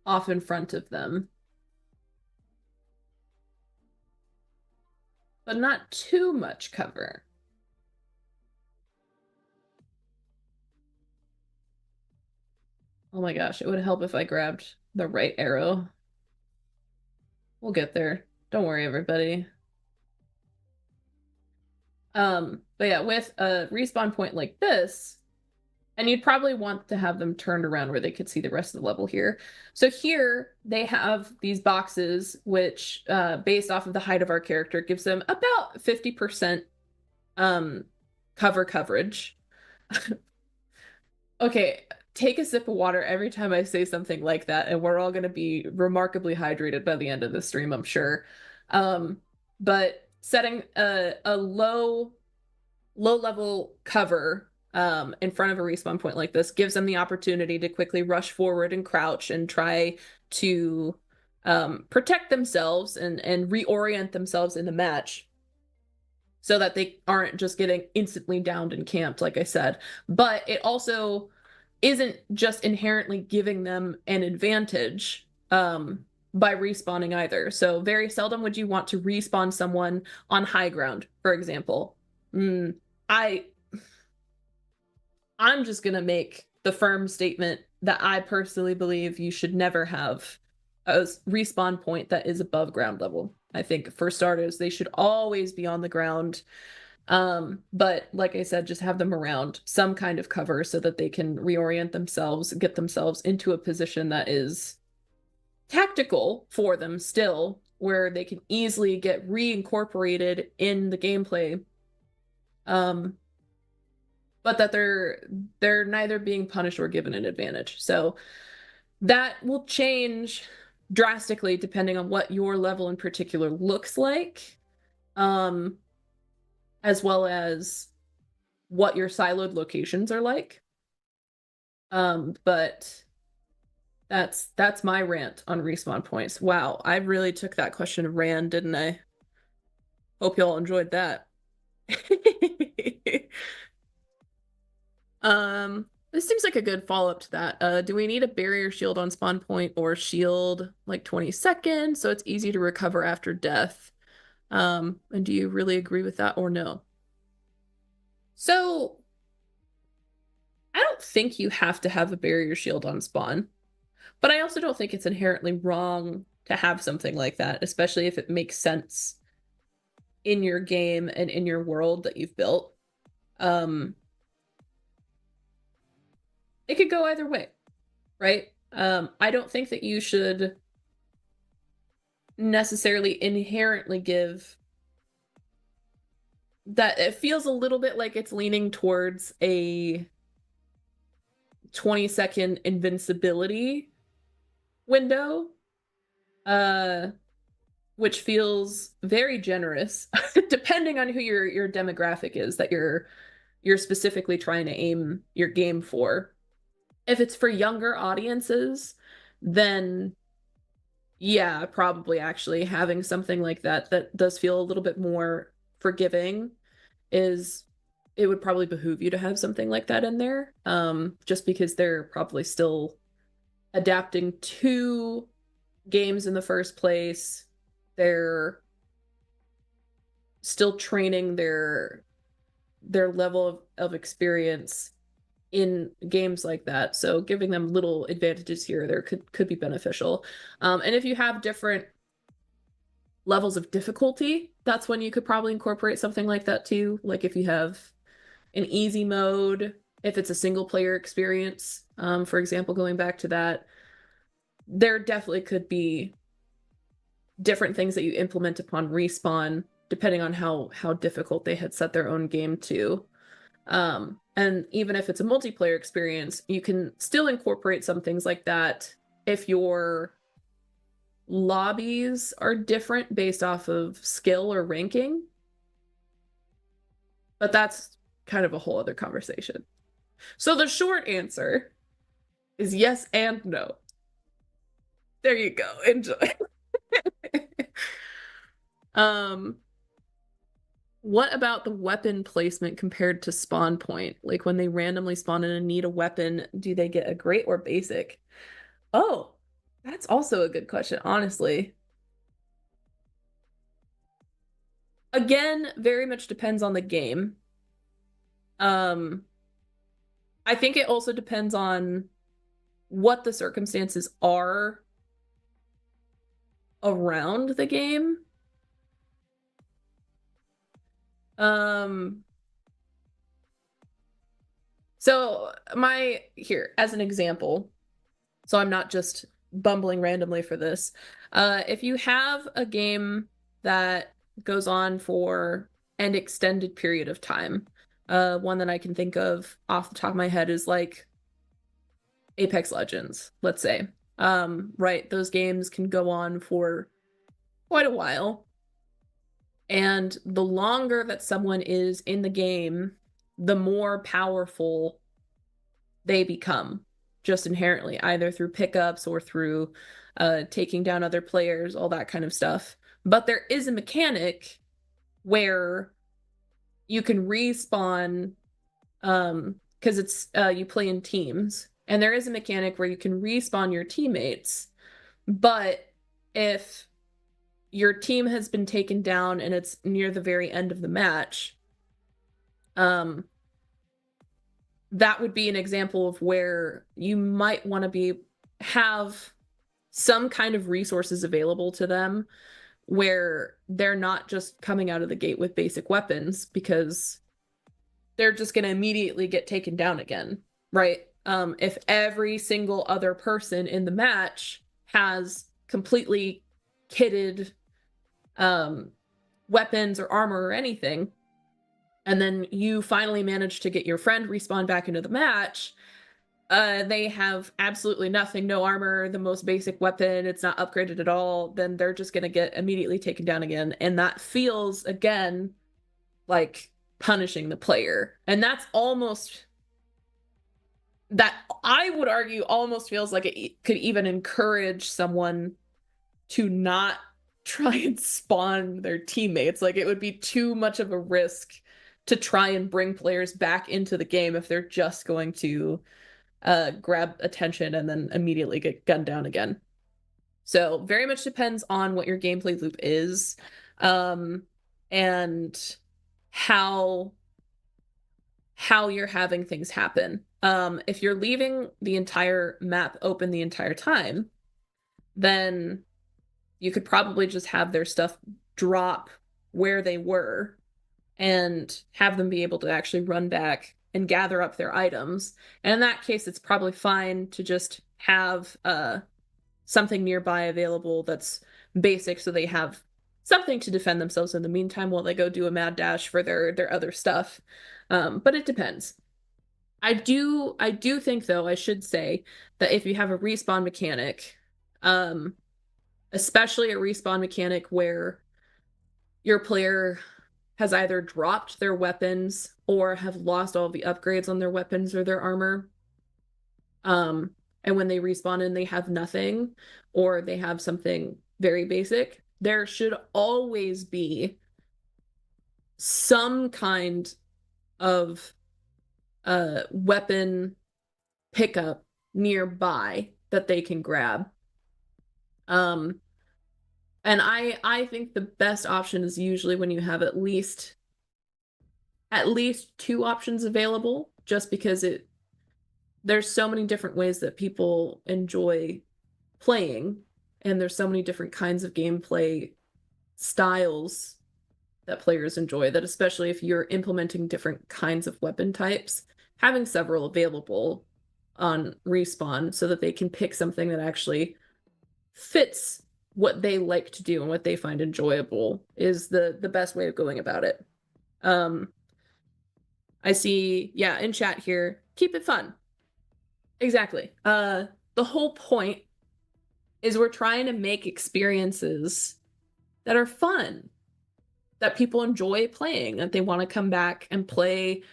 off in front of them, but not too much cover. Oh my gosh, it would help if I grabbed the right arrow. We'll get there. Don't worry, everybody. But yeah, with a respawn point like this, and you'd probably want to have them turned around where they could see the rest of the level here. So here they have these boxes, which, based off of the height of our character, gives them about 50% cover coverage. Okay, take a sip of water every time I say something like that, and we're all going to be remarkably hydrated by the end of the stream, I'm sure. But setting a low level cover in front of a respawn point like this gives them the opportunity to quickly rush forward and crouch and try to protect themselves and reorient themselves in the match so that they aren't just getting instantly downed and camped, like I said. But it also isn't just inherently giving them an advantage by respawning either. So very seldom would you want to respawn someone on high ground, for example. I'm just gonna make the firm statement that I personally believe you should never have a respawn point that is above ground level. I think for starters, they should always be on the ground. But like I said, just have them around some kind of cover so that they can reorient themselves, get themselves into a position that is tactical for them still, where they can easily get reincorporated in the gameplay. But that they're neither being punished or given an advantage. So that will change drastically depending on what your level in particular looks like, as well as what your siloed locations are like. But that's my rant on respawn points. Wow, I really took that question of Rand, didn't I? Hope y'all enjoyed that. This seems like a good follow-up to that. Do we need a barrier shield on spawn point or shield like 20 seconds so it's easy to recover after death? And do you really agree with that or no? So I don't think you have to have a barrier shield on spawn, but I also don't think it's inherently wrong to have something like that, especially if it makes sense in your game and in your world that you've built. It could go either way, right? I don't think that you should necessarily inherently give that. It feels a little bit like it's leaning towards a 20-second invincibility window, which feels very generous, depending on who your demographic is that you're specifically trying to aim your game for. If it's for younger audiences, then yeah, probably actually having something like that that does feel a little bit more forgiving it would probably behoove you to have something like that in there, just because they're probably still adapting to games in the first place. They're still training their level of experience in games like that. So giving them little advantages here or there could be beneficial. And if you have different levels of difficulty, that's when you could probably incorporate something like that too. Like if you have an easy mode, if it's a single player experience, for example, going back to that, there definitely could be different things that you implement upon respawn, depending on how difficult they had set their own game to. And even if it's a multiplayer experience, you can still incorporate some things like that if you're lobbies are different based off of skill or ranking. But that's kind of a whole other conversation. So the short answer is yes and no. There you go. Enjoy. What about the weapon placement compared to spawn point? Like when they randomly spawn in and need a weapon, do they get a great or basic? Oh, that's also a good question, honestly. Again, very much depends on the game. I think it also depends on what the circumstances are around the game. So here, as an example, so I'm not just bumbling randomly for this. If you have a game that goes on for an extended period of time, one that I can think of off the top of my head is like Apex Legends, let's say. Right, those games can go on for quite a while. And the longer that someone is in the game, the more powerful they become, just inherently, either through pickups or through taking down other players, all that kind of stuff. But there is a mechanic where you can respawn, because it's you play in teams, and there is a mechanic where you can respawn your teammates, but if your team has been taken down and it's near the very end of the match, that would be an example of where you might want to have some kind of resources available to them where they're not just coming out of the gate with basic weapons, because they're just going to immediately get taken down again, right? If every single other person in the match has completely kitted weapons or armor or anything, and then you finally manage to get your friend respawn back into the match, they have absolutely nothing, no armor, the most basic weapon, it's not upgraded at all, then they're just going to get immediately taken down again. And that feels, again, like punishing the player. And that's almost, that I would argue almost feels like it could even encourage someone to not try and spawn their teammates. Like, it would be too much of a risk to try and bring players back into the game if they're just going to grab attention and then immediately get gunned down again. So very much depends on what your gameplay loop is, and how you're having things happen. If you're leaving the entire map open the entire time, then you could probably just have their stuff drop where they were and have them be able to actually run back and gather up their items. And in that case, it's probably fine to just have something nearby available that's basic, so they have something to defend themselves in the meantime while they go do a mad dash for their other stuff. But it depends. I do think, though, I should say that if you have a respawn mechanic, especially a respawn mechanic where your player has either dropped their weapons or have lost all the upgrades on their weapons or their armor, and when they respawn and they have nothing, or they have something very basic, there should always be some kind of weapon pickup nearby that they can grab. And I think the best option is usually when you have at least two options available, just because there's so many different ways that people enjoy playing, and there's so many different kinds of gameplay styles that players enjoy, that especially if you're implementing different kinds of weapon types, having several available on respawn so that they can pick something that actually fits what they like to do and what they find enjoyable is the best way of going about it. I see, yeah, in chat here, keep it fun. Exactly. The whole point is we're trying to make experiences that are fun, that people enjoy playing, that they want to come back and play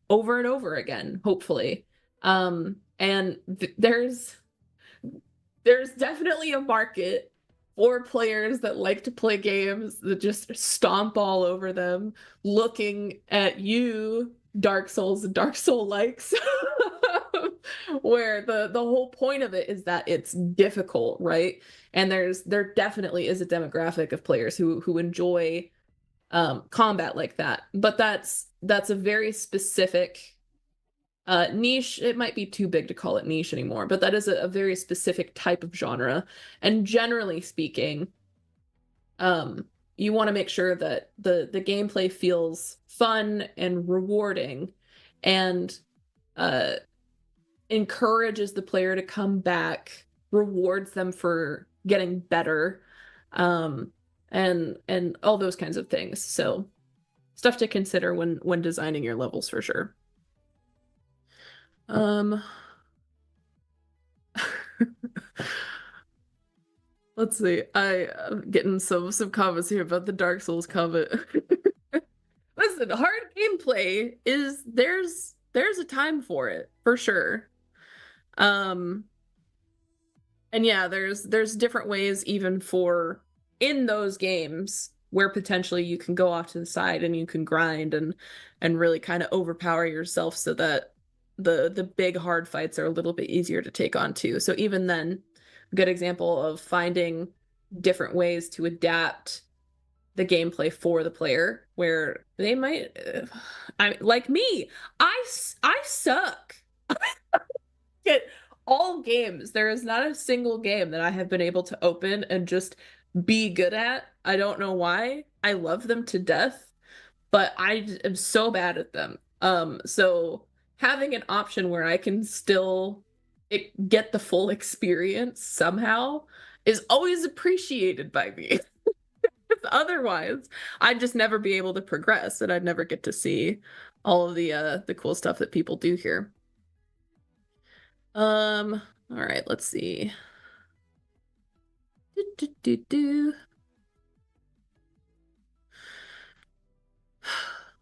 over and over again, hopefully. And there's definitely a market for players that like to play games that just stomp all over them, looking at you, Dark Souls and Dark Soul likes, where the whole point of it is that it's difficult, right? And there definitely is a demographic of players who enjoy combat like that, but that's a very specific niche. It might be too big to call it niche anymore, but that is a very specific type of genre. And generally speaking, you want to make sure that the gameplay feels fun and rewarding, and encourages the player to come back, rewards them for getting better, and all those kinds of things. So stuff to consider when designing your levels for sure. Let's see. I'm getting some comments here about the Dark Souls comment. Listen, hard gameplay is there's a time for it for sure. And yeah, there's different ways even for in those games where potentially you can go off to the side and you can grind and really kind of overpower yourself so that the big hard fights are a little bit easier to take on too. So even then, a good example of finding different ways to adapt the gameplay for the player where they might like me, I suck at all games. There is not a single game that I have been able to open and just be good at. I don't know why. I love them to death, but I am so bad at them. So having an option where I can still get the full experience somehow is always appreciated by me. Otherwise, I'd just never be able to progress, and I'd never get to see all of the cool stuff that people do here. All right, let's see.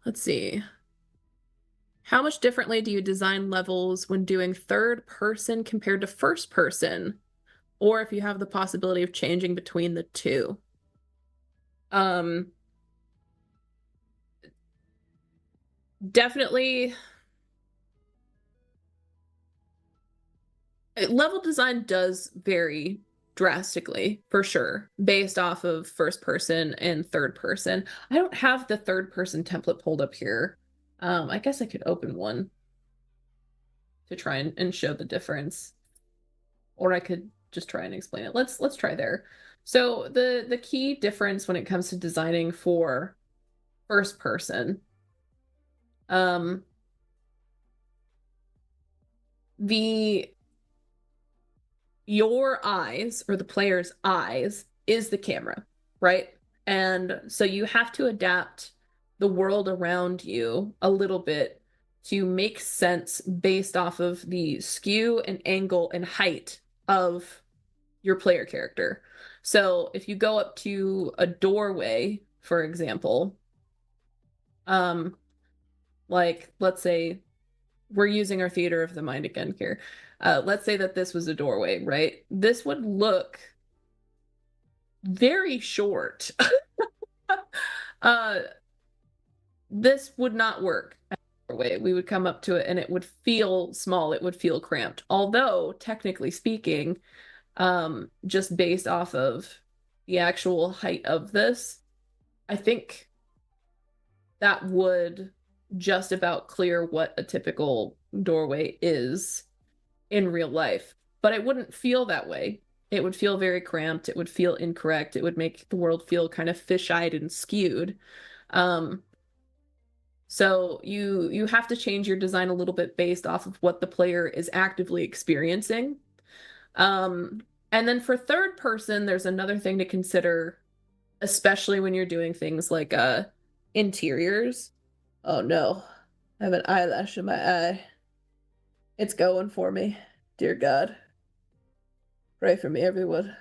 Let's see. How much differently do you design levels when doing third person compared to first person? Or if you have the possibility of changing between the two? Definitely level design does vary drastically for sure based off of first person and third person. I don't have the third person template pulled up here. I guess I could open one to try and show the difference, or I could just try and explain it. Let's try there. So the key difference when it comes to designing for first person, your eyes or the player's eyes is the camera, right? And so you have to adapt the world around you a little bit to make sense based off of the skew and angle and height of your player character. So if you go up to a doorway, for example, like let's say we're using our theater of the mind again here. Let's say that this was a doorway, right? This would look very short. This would not work as a doorway. We would come up to it and it would feel small. It would feel cramped. Although, technically speaking, just based off of the actual height of this, I think that would just about clear what a typical doorway is in real life. But it wouldn't feel that way. It would feel very cramped. It would feel incorrect. It would make the world feel kind of fish-eyed and skewed. So you have to change your design a little bit based off of what the player is actively experiencing. And then for third person, there's another thing to consider, especially when you're doing things like interiors. Oh no, I have an eyelash in my eye. It's going for me. Dear God. Pray for me, everyone.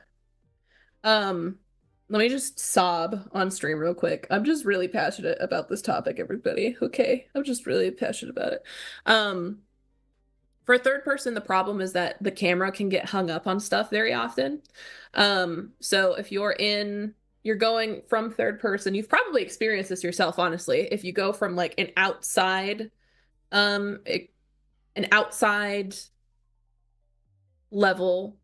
Let me just sob on stream real quick. I'm just really passionate about this topic, everybody. Okay, I'm just really passionate about it. For third person, the problem is that the camera can get hung up on stuff very often. So if you're going from third person, you've probably experienced this yourself, honestly. If you go from like an outside level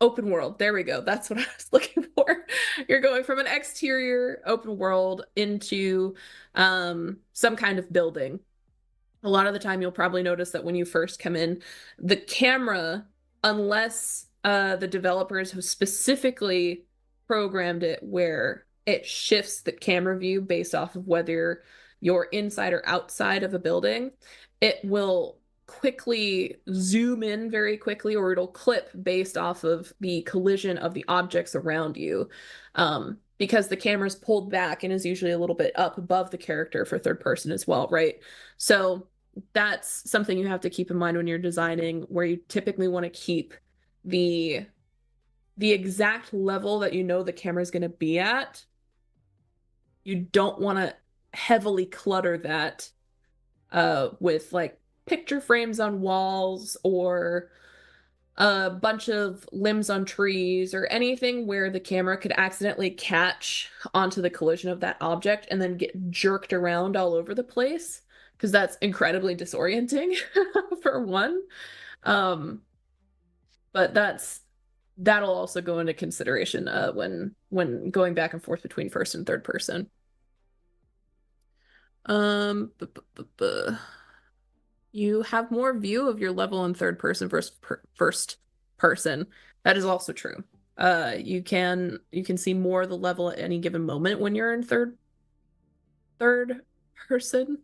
open world. There we go. That's what I was looking for. You're going from an exterior open world into some kind of building. A lot of the time, you'll probably notice that when you first come in, the camera, unless the developers have specifically programmed it where it shifts the camera view based off of whether you're inside or outside of a building, it will quickly zoom in very quickly, or it'll clip based off of the collision of the objects around you. Because the camera's pulled back and is usually a little bit up above the character for third person as well, right? So that's something you have to keep in mind when you're designing, where you typically want to keep the exact level that you know the camera is going to be at. You don't want to heavily clutter that with like picture frames on walls or a bunch of limbs on trees or anything where the camera could accidentally catch onto the collision of that object and then get jerked around all over the place, because that's incredibly disorienting for one. But that'll also go into consideration when going back and forth between first and third person. You have more view of your level in third person versus first person. That is also true. You can see more of the level at any given moment when you're in third person.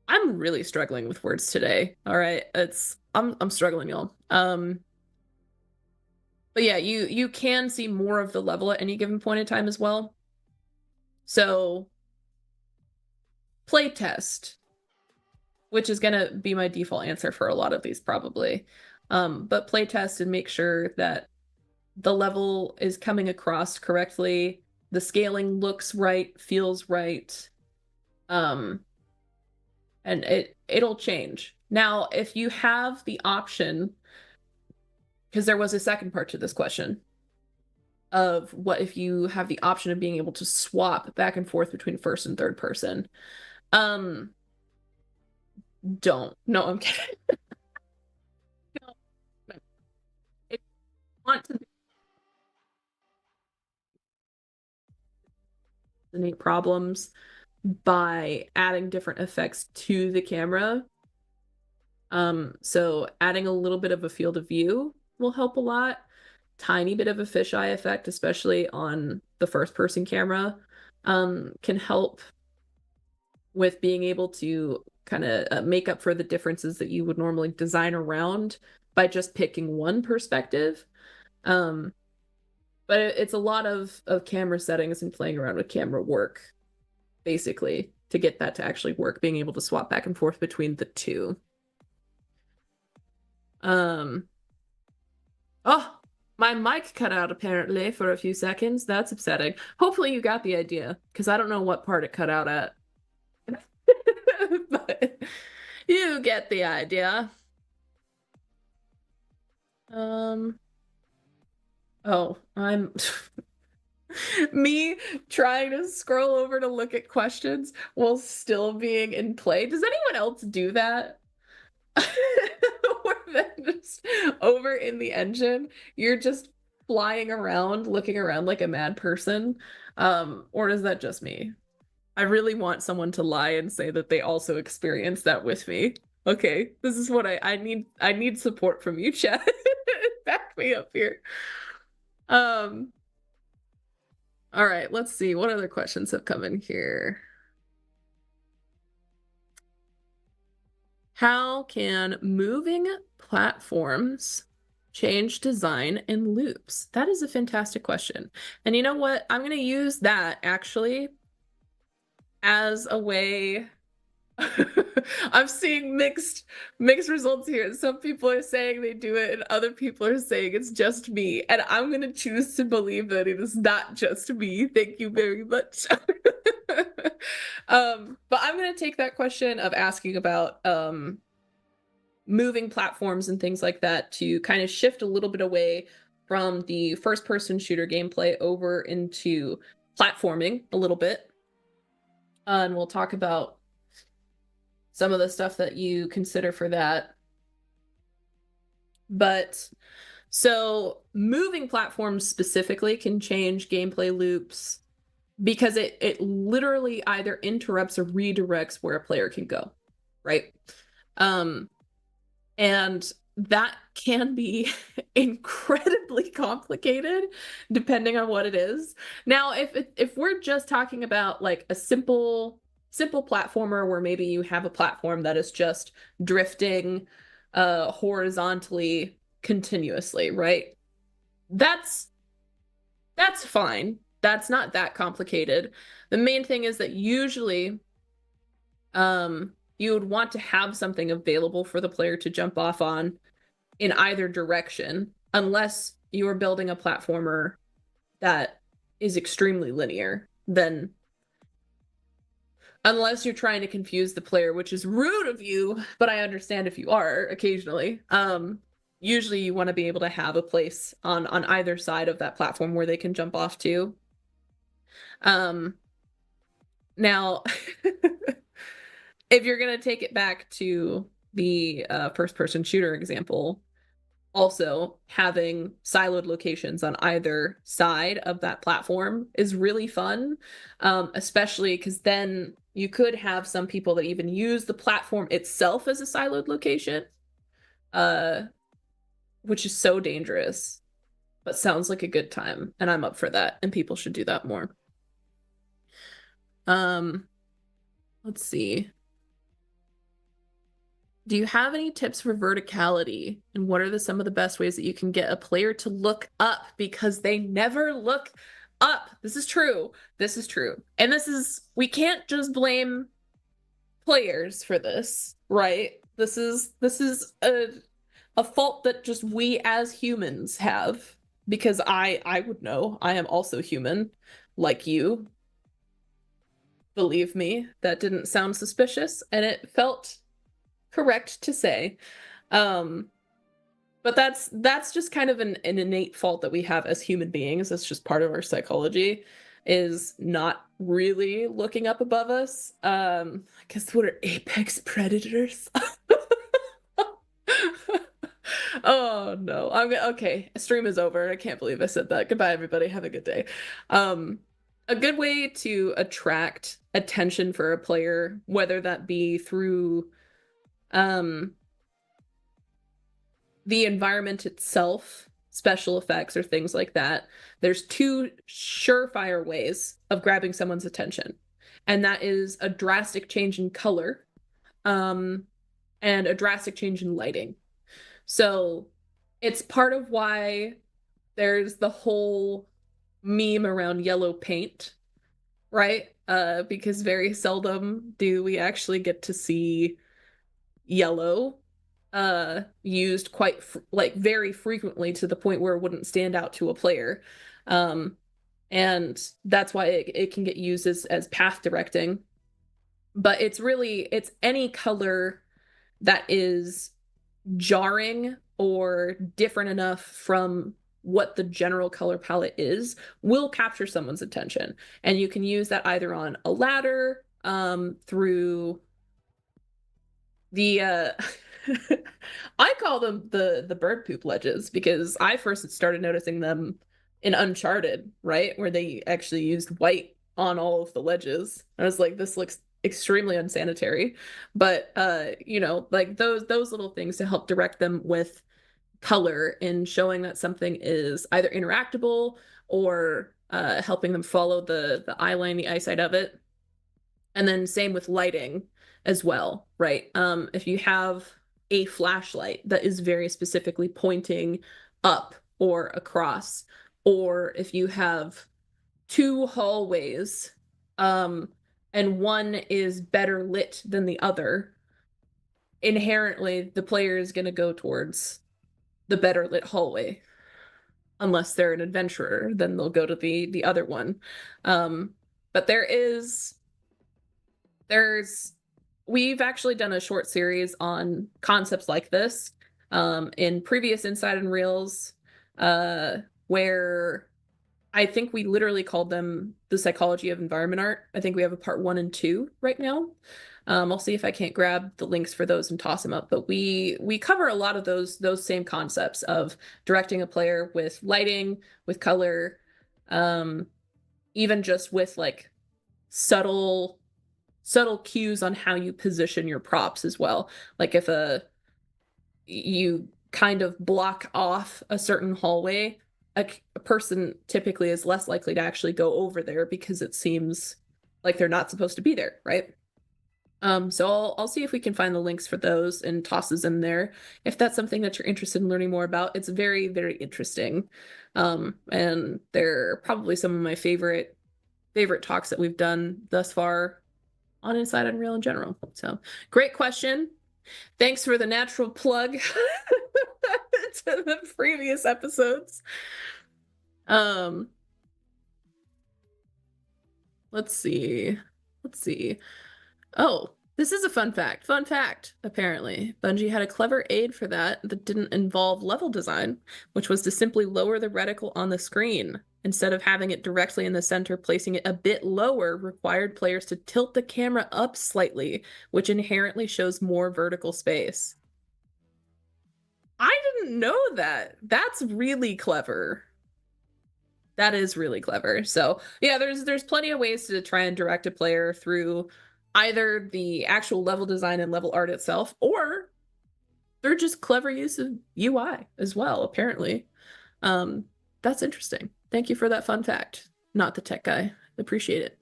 I'm really struggling with words today. All right, I'm struggling, y'all. But yeah, you can see more of the level at any given point in time as well. So playtest, which is gonna be my default answer for a lot of these probably. But playtest and make sure that the level is coming across correctly, the scaling looks right, feels right, and it'll change. Now, if you have the option, because there was a second part to this question, of what if you have the option of being able to swap back and forth between first and third person. Don't. No, I'm kidding. No. If you want to eliminate problems by adding different effects to the camera. So adding a little bit of a field of view will help a lot. Tiny bit of a fisheye effect, especially on the first person camera, can help with being able to kind of make up for the differences that you would normally design around by just picking one perspective. But it's a lot of camera settings and playing around with camera work, basically, to get that to actually work, being able to swap back and forth between the two. Oh, my mic cut out apparently for a few seconds. That's upsetting. Hopefully you got the idea, because I don't know what part it cut out at. But you get the idea. Oh, I'm me trying to scroll over to look at questions while still being in play. Does anyone else do that? Or then just over in the engine, you're just flying around, looking around like a mad person. Or is that just me? I really want someone to lie and say that they also experienced that with me. Okay, this is what I need support from you, chat. Back me up here. All right, let's see what other questions have come in here. How can moving platforms change design in loops? That is a fantastic question. And you know what? I'm going to use that actually as a way I'm seeing mixed results here. Some people are saying they do it, and other people are saying it's just me. And I'm gonna choose to believe that it is not just me. Thank you very much. But I'm gonna take that question of asking about moving platforms and things like that to kind of shift a little bit away from the first-person shooter gameplay over into platforming a little bit. And we'll talk about some of the stuff that you consider for that. But so moving platforms specifically can change gameplay loops because it literally either interrupts or redirects where a player can go, right? And that can be incredibly complicated depending on what it is. Now, if we're just talking about like a simple platformer where maybe you have a platform that is just drifting horizontally continuously, right? That's fine. That's not that complicated. The main thing is that usually you would want to have something available for the player to jump off on in either direction, unless you are building a platformer that is extremely linear. Then unless you're trying to confuse the player, which is rude of you, but I understand if you are occasionally. Usually you want to be able to have a place on either side of that platform where they can jump off to. Now, if you're going to take it back to the first-person shooter example, also having siloed locations on either side of that platform is really fun, especially because then you could have some people that even use the platform itself as a siloed location, which is so dangerous, but sounds like a good time, and I'm up for that, and people should do that more. Let's see. Do you have any tips for verticality? And what are some of the best ways that you can get a player to look up because they never look up? This is true. This is true. And we can't just blame players for this, right? This is a fault that just we as humans have, because I would know. I am also human, like you. Believe me, that didn't sound suspicious, and it felt correct to say. But that's just kind of an innate fault that we have as human beings. That's just part of our psychology, is not really looking up above us. Because we're apex predators. Oh no. Okay. Stream is over. I can't believe I said that. Goodbye, everybody. Have a good day. A good way to attract attention for a player, whether that be through the environment itself, special effects, or things like that, there's two surefire ways of grabbing someone's attention. And that is a drastic change in color, and a drastic change in lighting. So it's part of why there's the whole meme around yellow paint, right? Because very seldom do we actually get to see yellow used quite very frequently, to the point where it wouldn't stand out to a player. And that's why it can get used as path directing. But it's any color that is jarring or different enough from what the general color palette is will capture someone's attention. And you can use that either on a ladder, through the I call them the bird poop ledges, because I first started noticing them in Uncharted, right? Where they actually used white on all of the ledges. I was like, this looks extremely unsanitary. But like those little things to help direct them with color in showing that something is either interactable or helping them follow the eye line, the eyesight of it. And then same with lighting as well, right? If you have a flashlight that is very specifically pointing up or across, or if you have two hallways and one is better lit than the other, inherently the player is going to go towards the better lit hallway. Unless they're an adventurer, then they'll go to the other one. But we've actually done a short series on concepts like this in previous Inside and Reels, where I think we literally called them the psychology of environment art. I think we have a part 1 and 2 right now. I'll see if I can't grab the links for those and toss them up. But we cover a lot of those same concepts of directing a player with lighting, with color, even just with like subtle cues on how you position your props as well. Like if you kind of block off a certain hallway, a person typically is less likely to actually go over there because it seems like they're not supposed to be there, right? So I'll see if we can find the links for those and tosses in there. If that's something that you're interested in learning more about, it's very, very interesting. And they're probably some of my favorite talks that we've done thus far on Inside Unreal in general. So great question. Thanks for the natural plug to the previous episodes. Let's see. Oh, this is a fun fact. Fun fact, apparently. Bungie had a clever aid for that didn't involve level design, which was to simply lower the reticle on the screen. Instead of having it directly in the center, placing it a bit lower required players to tilt the camera up slightly, which inherently shows more vertical space. I didn't know that. That's really clever. That is really clever. So yeah, there's plenty of ways to try and direct a player through either the actual level design and level art itself, or they're just clever use of UI as well, apparently. That's interesting. Thank you for that fun fact. Not the tech guy. Appreciate it.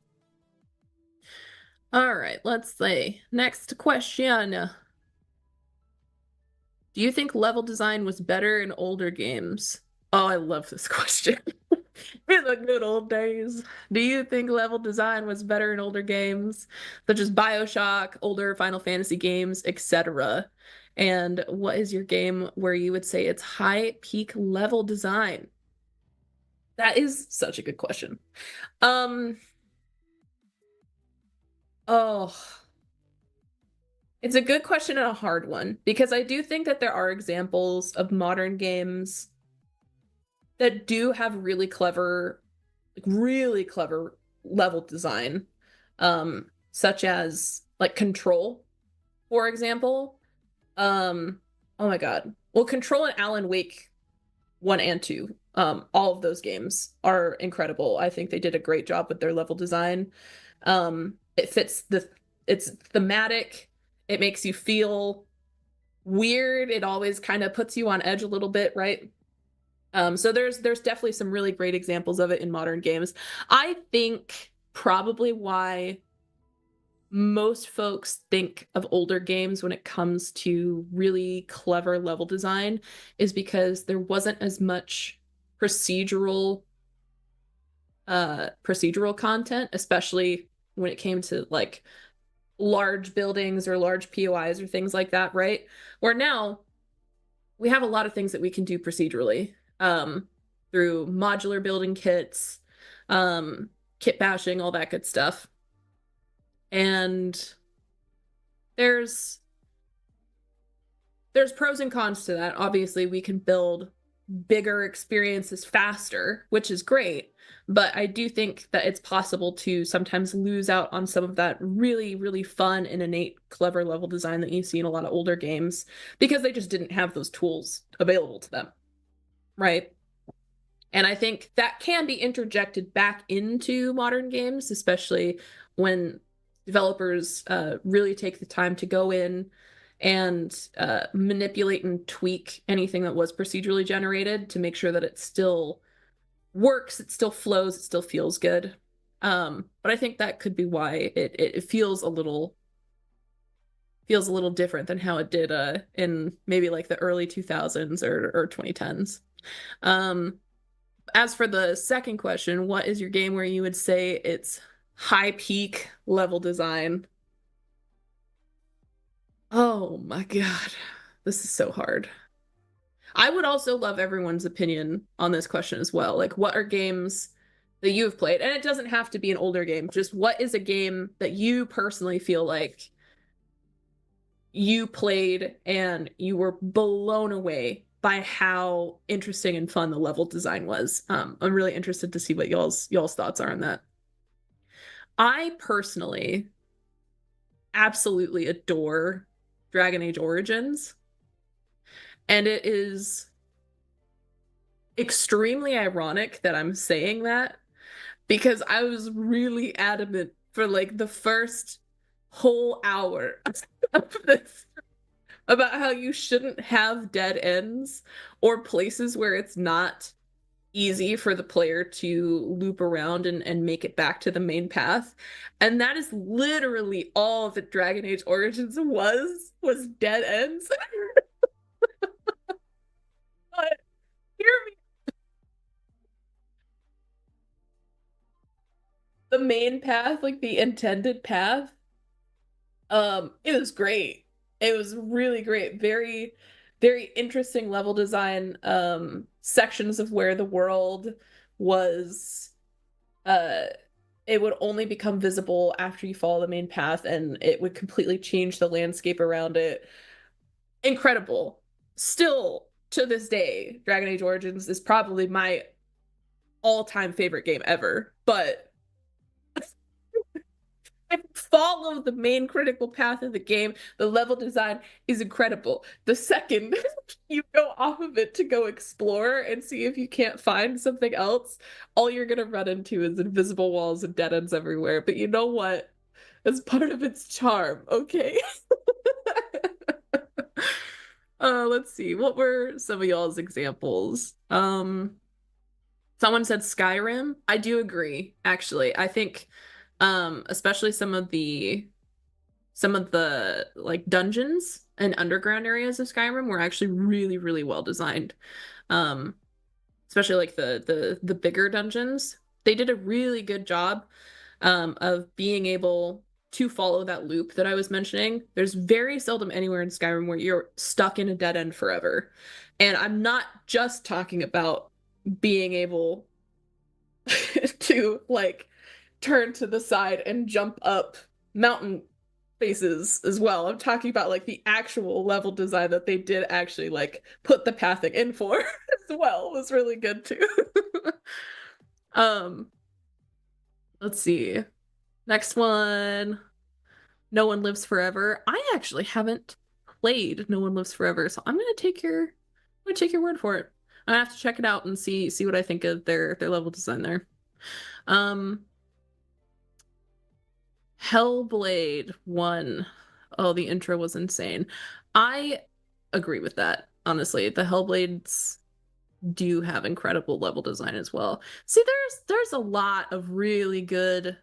All right, let's see. Next question. Do you think level design was better in older games? Oh, I love this question. In the good old days. Do you think level design was better in older games, such as BioShock, older Final Fantasy games, etc.? And what is your game where you would say it's high peak level design? That is such a good question. Oh, it's a good question and a hard one, because I do think that there are examples of modern games that do have really clever level design, such as like Control, for example. Oh my God. Well, Control and Alan Wake 1 and 2, all of those games are incredible. I think they did a great job with their level design. It fits it's thematic. It makes you feel weird. It always kind of puts you on edge a little bit, right? So there's definitely some really great examples of it in modern games. I think probably why most folks think of older games when it comes to really clever level design is because there wasn't as much procedural content, especially when it came to like large buildings or large POIs or things like that, right? Where now we have a lot of things that we can do procedurally, through modular building kits, kit bashing, all that good stuff. And there's pros and cons to that. Obviously, we can build bigger experiences faster, which is great. But I do think that it's possible to sometimes lose out on some of that really, really fun and innate, clever level design that you see in a lot of older games because they just didn't have those tools available to them, right? And I think that can be interjected back into modern games, especially when developers really take the time to go in and manipulate and tweak anything that was procedurally generated to make sure that it still works, it still flows, it still feels good. But I think that could be why it feels a little different than how it did in maybe like the early 2000s or 2010s. As for the second question, what is your game where you would say it's high peak level design. Oh my God. This is so hard. I would also love everyone's opinion on this question as well. Like, what are games that you've played? And it doesn't have to be an older game. Just what is a game that you personally feel like you played and you were blown away by how interesting and fun the level design was? I'm really interested to see what y'all's thoughts are on that. I personally absolutely adore Dragon Age Origins, and it is extremely ironic that I'm saying that because I was really adamant for like the first whole hour of this about how you shouldn't have dead ends or places where it's not easy for the player to loop around and make it back to the main path. And that is literally all that Dragon Age Origins was dead ends. But hear me. The main path, like the intended path, it was great. It was really great. Very, very interesting level design. Sections of where the world was, uh, it would only become visible after you follow the main path, and it would completely change the landscape around it. Incredible. Still to this day, Dragon Age Origins is probably my all-time favorite game ever, but follow the main critical path of the game. The level design is incredible. The second you go off of it to go explore and see if you can't find something else, all you're gonna run into is invisible walls and dead ends everywhere. But you know what? That's part of its charm, okay? Let's see. What were some of y'all's examples? Someone said Skyrim. I do agree, actually. I think especially some of the like dungeons and underground areas of Skyrim were actually really, really well designed. Especially like the bigger dungeons. They did a really good job of being able to follow that loop that I was mentioning. There's very seldom anywhere in Skyrim where you're stuck in a dead end forever. And I'm not just talking about being able to like turn to the side and jump up mountain faces as well. I'm talking about like the actual level design that they did actually like put the pathing in for as well was really good too. um let's see. Next one. No One Lives Forever. I actually haven't played No One Lives Forever, so I'm gonna take your word for it. I have to check it out and see what I think of their level design there. Hellblade 1. Oh, the intro was insane. I agree with that, honestly. The Hellblades do have incredible level design as well. See, there's a lot of really good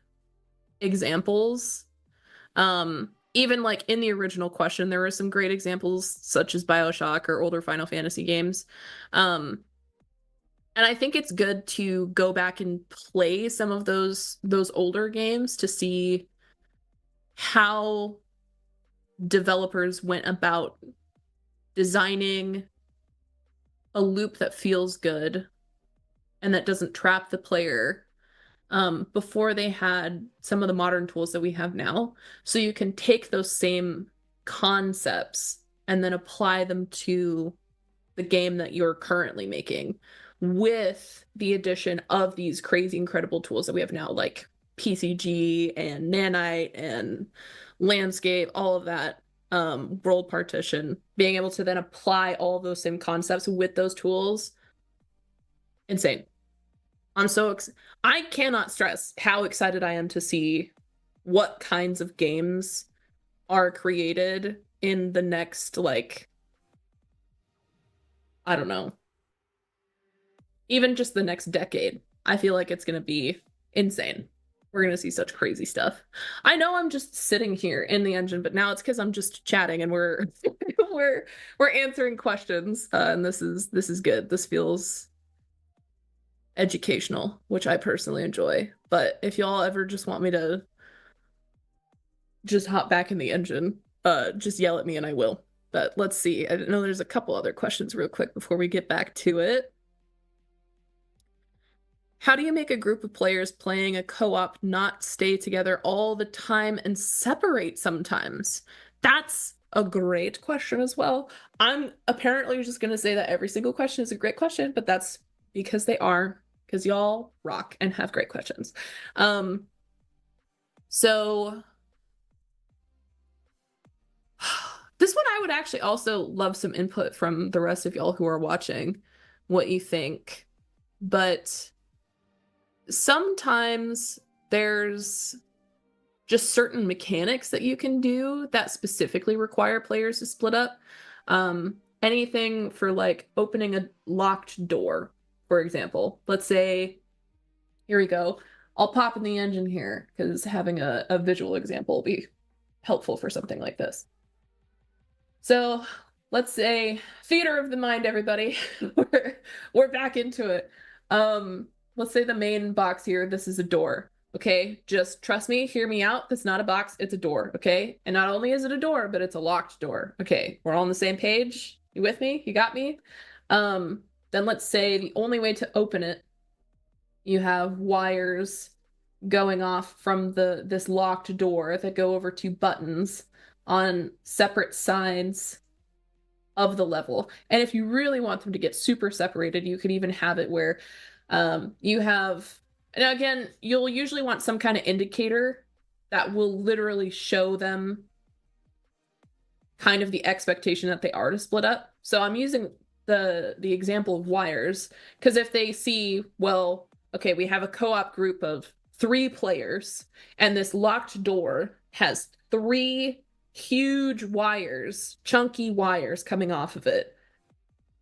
examples. Even like in the original question, there were some great examples such as BioShock or older Final Fantasy games. And I think it's good to go back and play some of those older games to see how developers went about designing a loop that feels good and that doesn't trap the player before they had some of the modern tools that we have now. So you can take those same concepts and then apply them to the game that you're currently making with the addition of these crazy incredible tools that we have now, like PCG and Nanite and landscape, all of that, world partition, being able to then apply all those same concepts with those tools. Insane. I cannot stress how excited I am to see what kinds of games are created in the next, like, I don't know, even just the next decade. I feel like it's going to be insane. We're going to see such crazy stuff. I know I'm just sitting here in the engine, but now it's because I'm just chatting and we're we're answering questions, and this is good. This feels educational, which I personally enjoy. But if y'all ever just want me to just hop back in the engine, just yell at me and I will. But let's see. I know there's a couple other questions real quick before we get back to it. How do you make a group of players playing a co-op not stay together all the time and separate sometimes? That's a great question as well. I'm apparently just going to say that every single question is a great question, but that's because they are, because y'all rock and have great questions. So this one I would actually also love some input from the rest of y'all who are watching, what you think. But sometimes there's just certain mechanics that you can do that specifically require players to split up. Anything for like opening a locked door, for example. Let's say, here we go. I'll pop in the engine here because having a visual example will be helpful for something like this. So let's say theater of the mind, everybody. we're back into it. Let's say the main box here, this is a door. Okay, just trust me, hear me out. That's not a box, it's a door, okay? And not only is it a door, but it's a locked door. Okay, we're all on the same page. You with me? You got me? Then let's say the only way to open it, you have wires going off from this locked door that go over to buttons on separate sides of the level. And if you really want them to get super separated, you could even have it where you have, and again, you'll usually want some kind of indicator that will literally show them kind of the expectation that they are to split up. So I'm using the example of wires, because if they see, well, okay, we have a co-op group of 3 players, and this locked door has 3 huge wires, chunky wires coming off of it,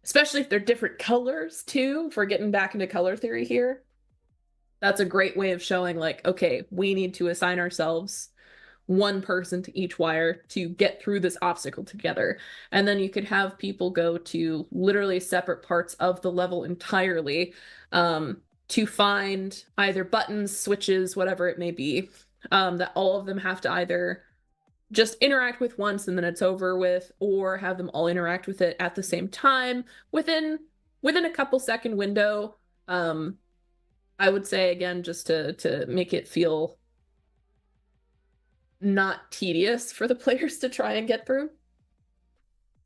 especially if they're different colors too, if we're getting back into color theory here. That's a great way of showing like, okay, we need to assign ourselves one person to each wire to get through this obstacle together. And then you could have people go to literally separate parts of the level entirely to find either buttons, switches, whatever it may be, that all of them have to either just interact with once and then it's over with, or have them all interact with it at the same time within a couple second window. I would say, again, just to make it feel not tedious for the players to try and get through.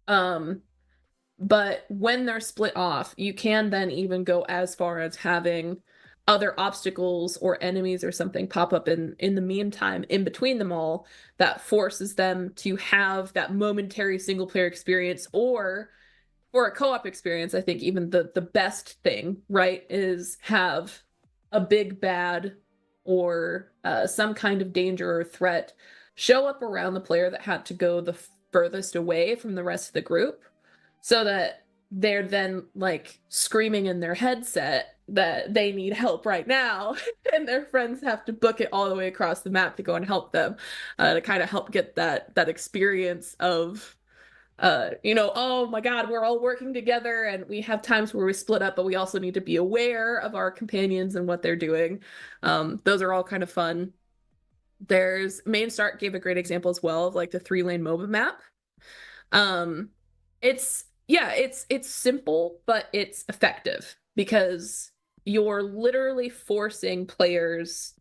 But when they're split off, you can then even go as far as having other obstacles or enemies or something pop up in the meantime in between them all that forces them to have that momentary single player experience, or for a co-op experience, I think even the best thing, right, is have a big bad or some kind of danger or threat show up around the player that had to go the furthest away from the rest of the group, so that they're then like screaming in their headset that they need help right now and their friends have to book it all the way across the map to go and help them, to kind of help get that experience of oh my god, we're all working together and we have times where we split up, but we also need to be aware of our companions and what they're doing. Those are all kind of fun. There's Main Start gave a great example as well of like the 3-lane MOBA map. It's simple, but it's effective because you're literally forcing players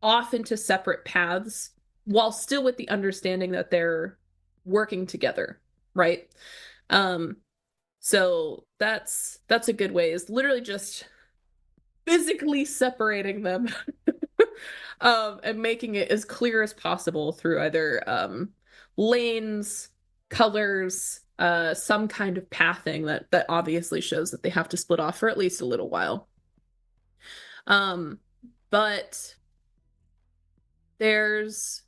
off into separate paths while still with the understanding that they're working together, right? So that's a good way, is literally just physically separating them and making it as clear as possible through either lanes, colors, some kind of pathing that obviously shows that they have to split off for at least a little while. But there's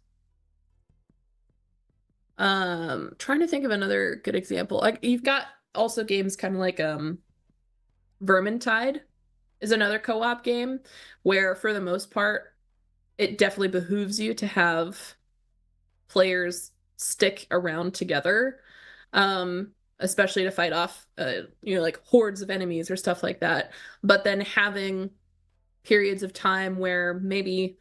trying to think of another good example. Like you've got also games kind of like Vermintide is another co-op game where for the most part it definitely behooves you to have players stick around together. especially to fight off, like hordes of enemies or stuff like that. But then having periods of time where maybe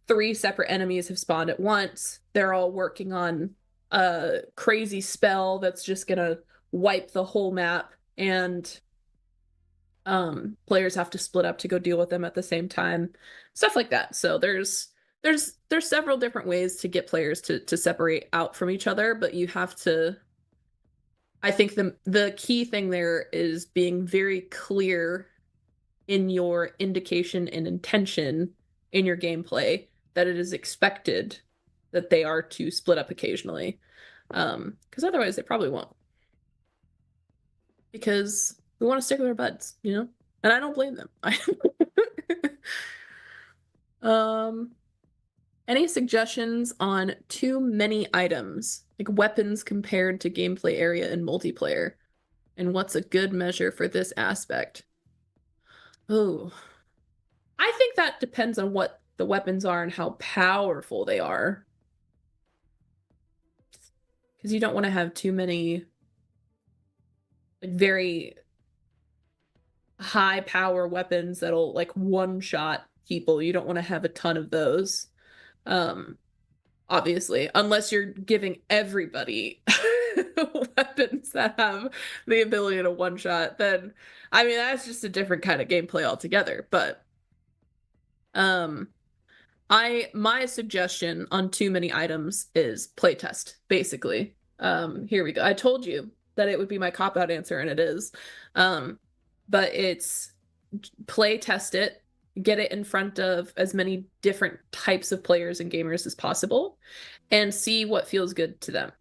3 separate enemies have spawned at once, they're all working on a crazy spell that's just gonna wipe the whole map, and players have to split up to go deal with them at the same time, stuff like that. So there's several different ways to get players to separate out from each other, but you have to, I think the key thing there is being very clear in your indication and intention in your gameplay that it is expected that they are to split up occasionally, because otherwise they probably won't, because we want to stick with our buds, and I don't blame them. Any suggestions on too many items, like weapons compared to gameplay area in multiplayer, and what's a good measure for this aspect? Oh, I think that depends on what the weapons are and how powerful they are, because you don't want to have too many like very high power weapons that'll like one shot people. You don't want to have a ton of those, obviously, unless you're giving everybody weapons that have the ability to one shot. Then I mean, that's just a different kind of gameplay altogether. But my suggestion on too many items is playtest, basically. Here we go. I told you that it would be my cop-out answer, and it is. But it's play test it, get it in front of as many different types of players and gamers as possible, and see what feels good to them.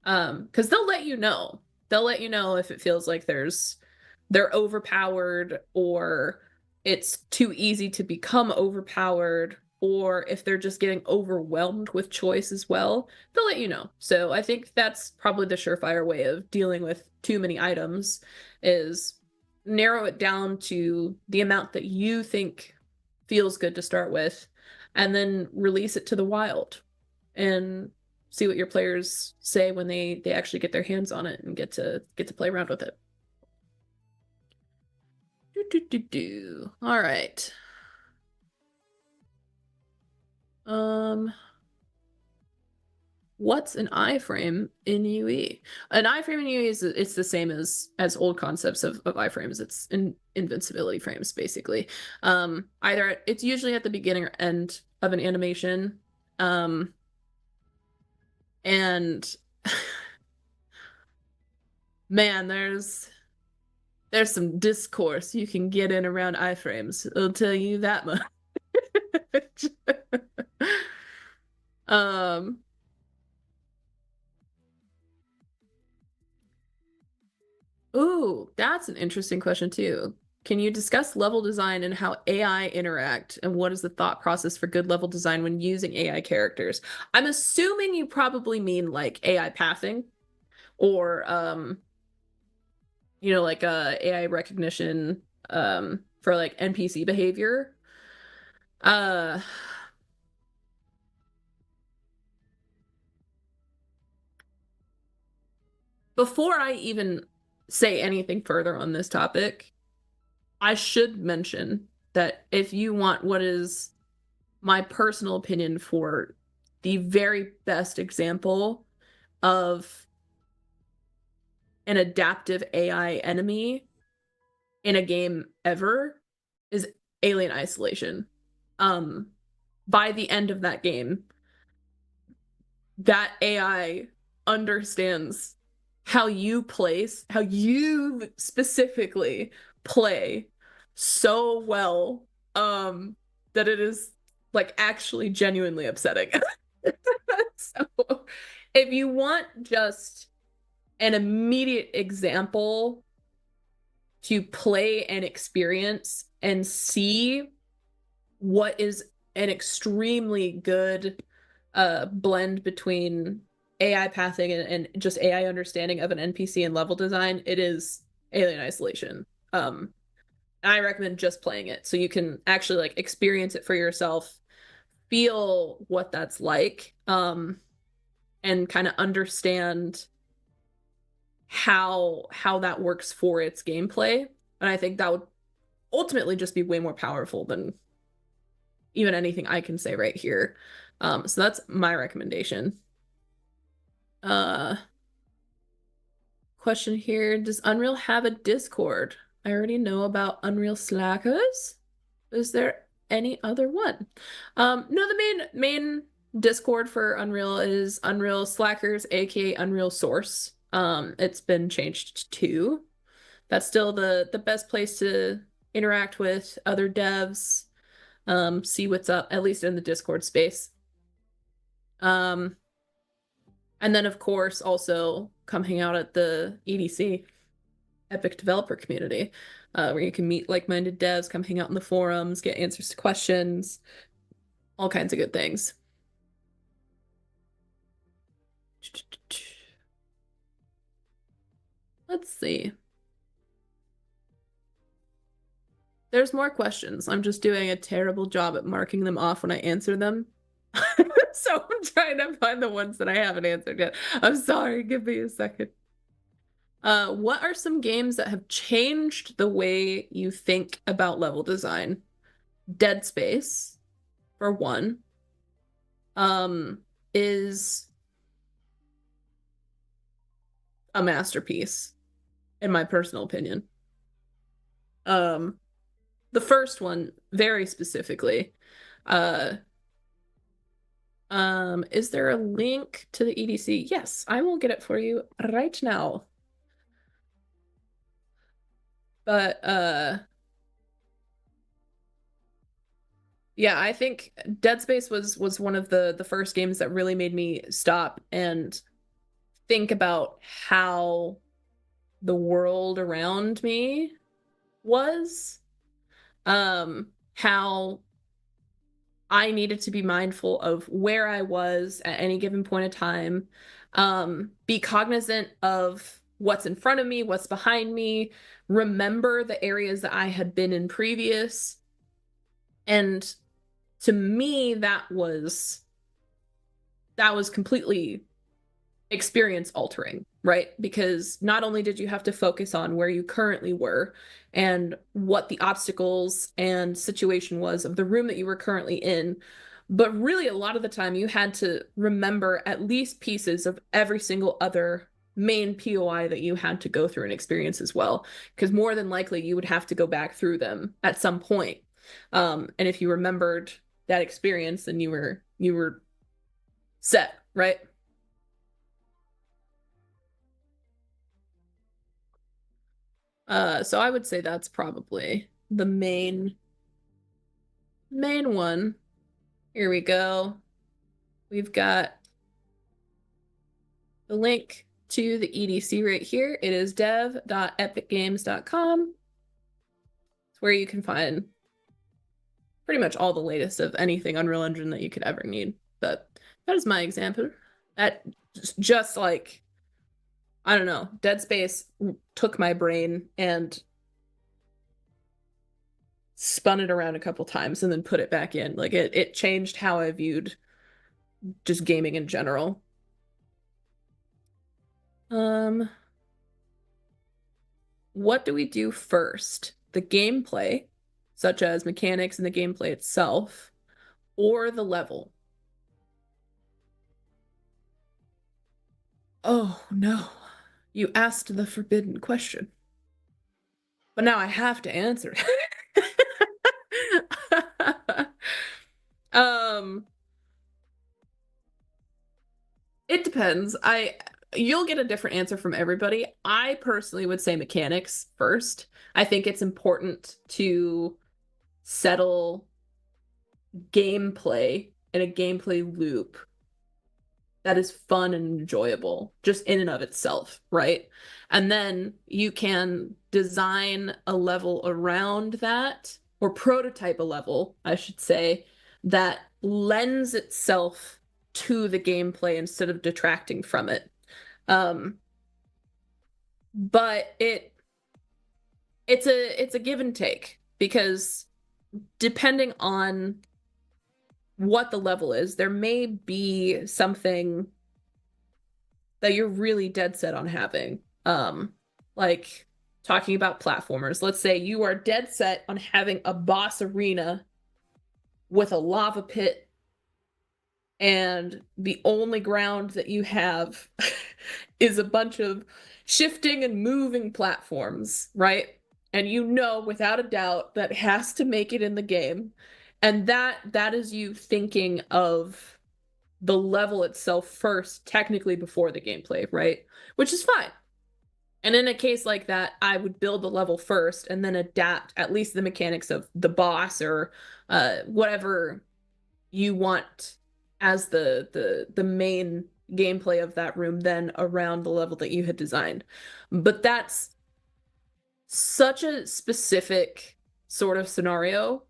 Because they'll let you know. They'll let you know if it feels like they're overpowered, or it's too easy to become overpowered, or if they're just getting overwhelmed with choice as well. They'll let you know. So I think that's probably the surefire way of dealing with too many items, is narrow it down to the amount that you think feels good to start with, and then release it to the wild and see what your players say when they actually get their hands on it and get to play around with it. All right. What's an iframe in UE? An iframe in UE is it's the same as old concepts of iframes. It's invincibility frames, basically. Either it's usually at the beginning or end of an animation. And man, there's some discourse you can get in around iframes. I'll tell you that much. Ooh, that's an interesting question too. Can you discuss level design and how AI interact, and what is the thought process for good level design when using AI characters? I'm assuming you probably mean like AI pathing, or like AI recognition for like NPC behavior. Before I even say anything further on this topic, I should mention that if you want what is my personal opinion for the very best example of an adaptive AI enemy in a game ever, is Alien Isolation. By the end of that game, that AI understands how you specifically play so well, that it is like actually genuinely upsetting. So if you want just an immediate example to play and experience and see what is an extremely good blend between AI pathing and just AI understanding of an NPC and level design, it is Alien Isolation. I recommend just playing it so you can actually like experience it for yourself, feel what that's like, and kind of understand how that works for its gameplay. And I think that would ultimately just be way more powerful than even anything I can say right here. So that's my recommendation. Question here, does Unreal have a Discord? I already know about Unreal Slackers. Is there any other one? No, the main Discord for Unreal is Unreal Slackers, aka Unreal Source. It's been changed to. That's still the best place to interact with other devs, see what's up, at least in the Discord space. And then, of course, also come hang out at the EDC, Epic Developer Community, where you can meet like-minded devs, come hang out in the forums, get answers to questions, all kinds of good things. Let's see. There's more questions. I'm just doing a terrible job at marking them off when I answer them. So I'm trying to find the ones that I haven't answered yet. I'm sorry, give me a second. What are some games that have changed the way you think about level design? Dead Space, for one, is a masterpiece, in my personal opinion. The first one, very specifically. Is there a link to the EDC? Yes, I will get it for you right now. But yeah, I think Dead Space was one of the first games that really made me stop and think about how the world around me was, how I needed to be mindful of where I was at any given point of time, be cognizant of what's in front of me, what's behind me, remember the areas that I had been in previous. And to me, that was completely experience altering, right? Because not only did you have to focus on where you currently were and what the obstacles and situation was of the room that you were currently in, but really a lot of the time you had to remember at least pieces of every single other main POI that you had to go through and experience as well, because more than likely you would have to go back through them at some point. And if you remembered that experience, then you were set, right? So I would say that's probably the main one. Here we go. We've got the link to the EDC right here. It is dev.epicgames.com. It's where you can find pretty much all the latest of anything Unreal Engine that you could ever need. But that is my example. That just like, I don't know, Dead Space took my brain and spun it around a couple times and then put it back in. Like it changed how I viewed just gaming in general. What do we do first? The gameplay, such as mechanics and the gameplay itself, or the level? Oh no, you asked the forbidden question. But now I have to answer it. It depends. You'll get a different answer from everybody. I personally would say mechanics first. I think it's important to settle gameplay in a gameplay loop that is fun and enjoyable just in and of itself, right? And then you can design a level around that, or prototype a level, I should say, that lends itself to the gameplay instead of detracting from it. But it's a give and take, because depending on what the level is, there may be something that you're really dead set on having, Like talking about platformers. Let's say you are dead set on having a boss arena with a lava pit, and the only ground that you have is a bunch of shifting and moving platforms, right? And you know without a doubt that has to make it in the game. And that is you thinking of the level itself first, technically before the gameplay, right? Which is fine. And in a case like that, I would build the level first and then adapt at least the mechanics of the boss or whatever you want as the main gameplay of that room then around the level that you had designed. But that's such a specific sort of scenario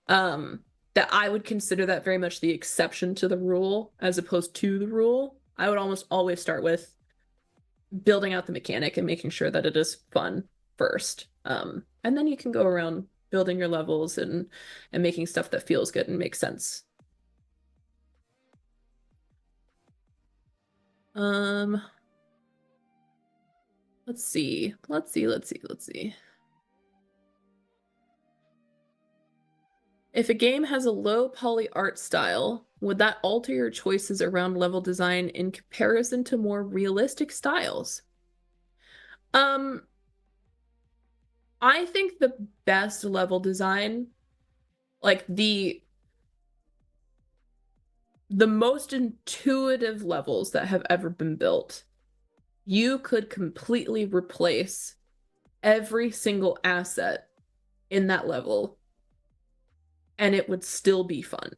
that I would consider that very much the exception to the rule as opposed to the rule. I would almost always start with building out the mechanic and making sure that it is fun first. And then you can go around building your levels and making stuff that feels good and makes sense. Let's see. If a game has a low poly art style, would that alter your choices around level design in comparison to more realistic styles? I think the best level design, like the most intuitive levels that have ever been built, you could completely replace every single asset in that level and it would still be fun.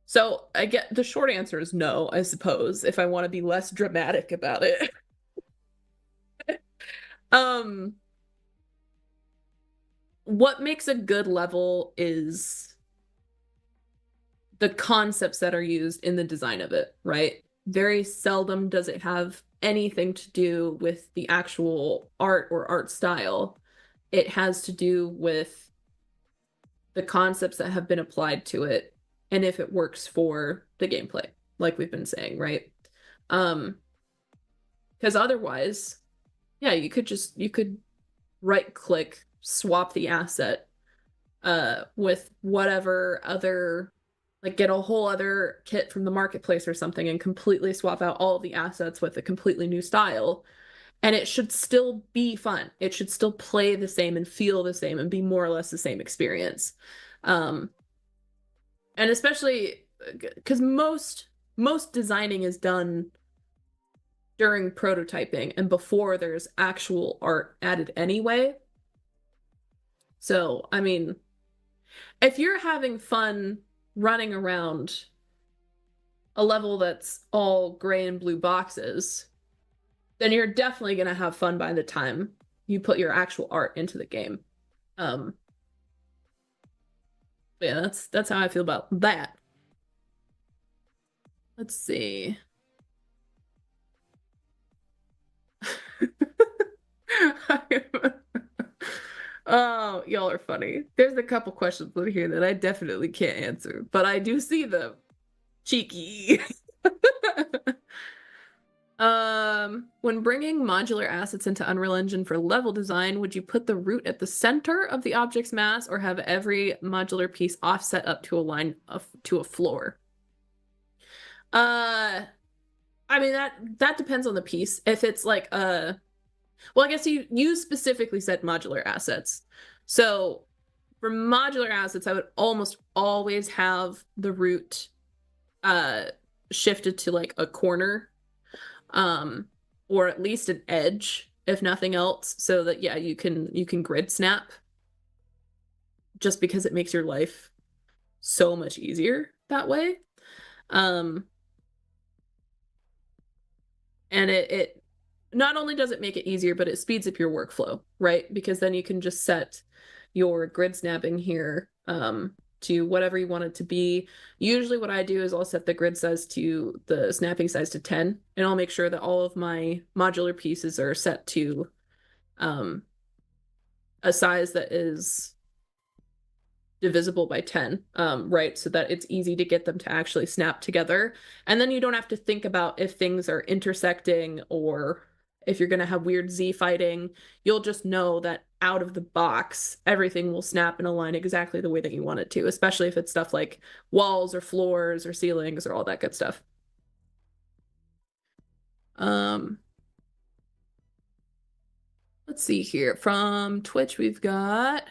So I get the short answer is no, I suppose, if I want to be less dramatic about it. What makes a good level is the concepts that are used in the design of it, right? Very seldom does it have anything to do with the actual art or art style. It has to do with the concepts that have been applied to it and if it works for the gameplay, like we've been saying, right? Because otherwise, yeah, you could right click, swap the asset with whatever other, like get a whole other kit from the marketplace or something and completely swap out all the assets with a completely new style. And it should still be fun. It should still play the same and feel the same and be more or less the same experience. And especially because most designing is done during prototyping and before there's actual art added anyway. So, I mean, if you're having fun running around a level that's all gray and blue boxes, then you're definitely going to have fun by the time you put your actual art into the game. Yeah, that's how I feel about that. Let's see. Oh, y'all are funny. There's a couple questions in here that I definitely can't answer, but I do see them. Cheeky. When bringing modular assets into Unreal Engine for level design, would you put the root at the center of the object's mass or have every modular piece offset up to a line to a floor? I mean that depends on the piece. If it's like well, I guess you specifically said modular assets. So for modular assets, I would almost always have the root shifted to like a corner, or at least an edge, if nothing else, so that yeah, you can grid snap, just because it makes your life so much easier that way. And it not only does it make it easier, but it speeds up your workflow, right? Because then you can just set your grid snapping here to whatever you want it to be. Usually what I do is I'll set the grid size to the snapping size to 10, and I'll make sure that all of my modular pieces are set to a size that is divisible by 10, right? So that it's easy to get them to actually snap together. And then you don't have to think about if things are intersecting or if you're going to have weird Z fighting. You'll just know that out of the box, everything will snap and align exactly the way that you want it to, especially if it's stuff like walls or floors or ceilings or all that good stuff. Let's see here. From Twitch, we've got,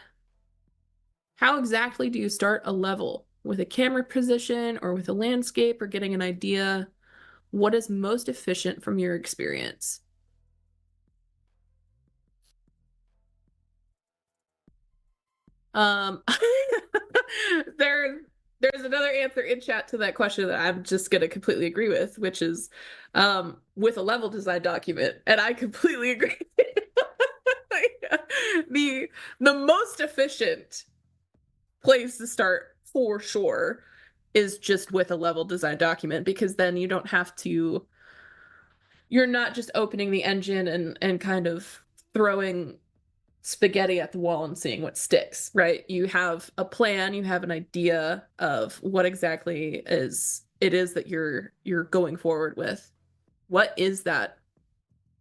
how exactly do you start a level? With a camera position or with a landscape or getting an idea? What is most efficient from your experience? There's another answer in chat to that question that I'm just gonna completely agree with, which is with a level design document, and I completely agree. The most efficient place to start for sure is just with a level design document, because then you don't have to, you're not just opening the engine and kind of throwing spaghetti at the wall and seeing what sticks, right? You have a plan, you have an idea of what exactly it is that you're going forward with. What is that?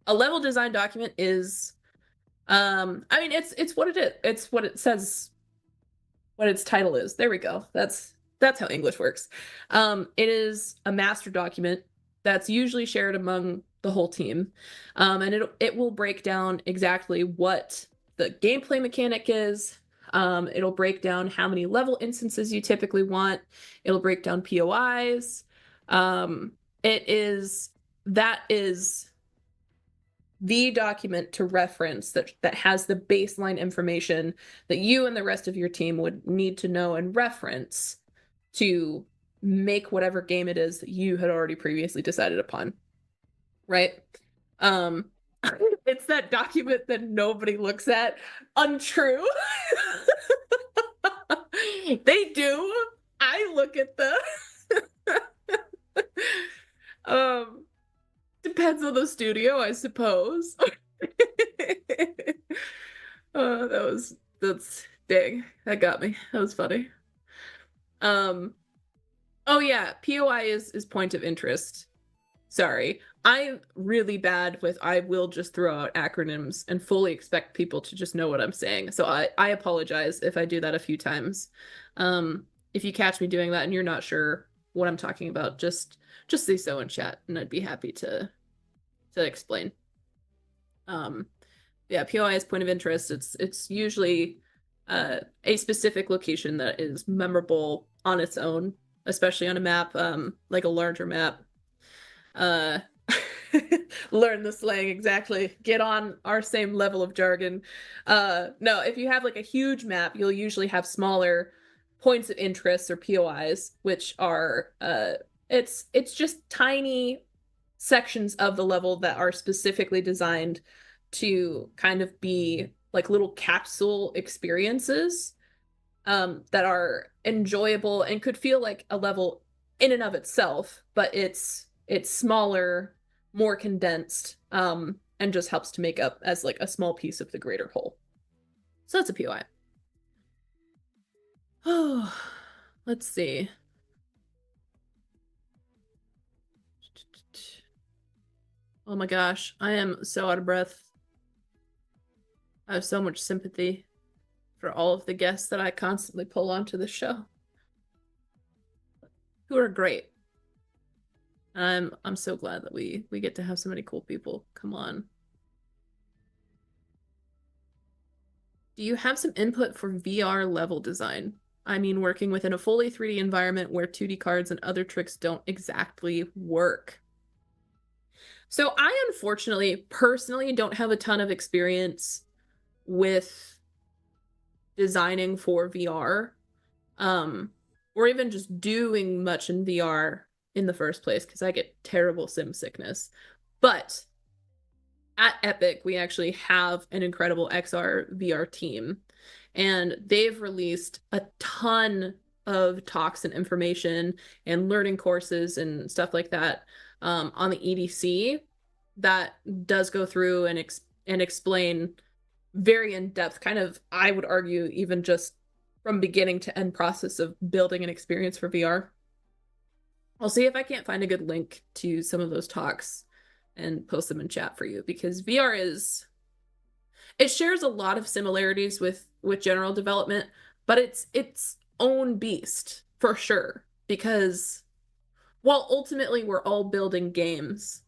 A level design document is I mean, it's what it is. It's what it says, what its title is. There we go. That's how English works. It is a master document that's usually shared among the whole team. And it will break down exactly what the gameplay mechanic is. It'll break down how many level instances you typically want. It'll break down POIs. That is the document to reference that has the baseline information that you and the rest of your team would need to know and reference to make whatever game it is that you had already previously decided upon, right? It's that document that nobody looks at. Untrue. They do. I look at them. Depends on the studio, I suppose. That's dang, that got me. That was funny. Oh yeah, POI is point of interest. Sorry. I'm really bad with, I will just throw out acronyms and fully expect people to just know what I'm saying. So I apologize if I do that a few times. If you catch me doing that and you're not sure what I'm talking about, just say so in chat and I'd be happy to explain. Yeah, POI is point of interest. It's usually a specific location that is memorable on its own, especially on a map, like a larger map. Learn the slang exactly. Get on our same level of jargon. No, if you have like a huge map, you'll usually have smaller points of interest or POIs, which are it's just tiny sections of the level that are specifically designed to kind of be like little capsule experiences that are enjoyable and could feel like a level in and of itself, but it's smaller, more condensed, and just helps to make up as like a small piece of the greater whole. So that's a POI. Oh, let's see. Oh my gosh, I am so out of breath. I have so much sympathy for all of the guests that I constantly pull onto the show, who are great. I'm so glad that we get to have so many cool people. Come on. Do you have some input for VR level design? I mean, working within a fully 3D environment where 2D cards and other tricks don't exactly work. So I unfortunately, personally, don't have a ton of experience with designing for VR, or even just doing much in VR in the first place, because I get terrible sim sickness. But at Epic, we actually have an incredible XR VR team, and they've released a ton of talks and information and learning courses and stuff like that on the EDC that does go through and explain very in depth, kind of, I would argue, even just from beginning to end process of building an experience for VR. I'll see if I can't find a good link to some of those talks and post them in chat for you, because VR it shares a lot of similarities with general development, but it's its own beast for sure, because while ultimately we're all building games,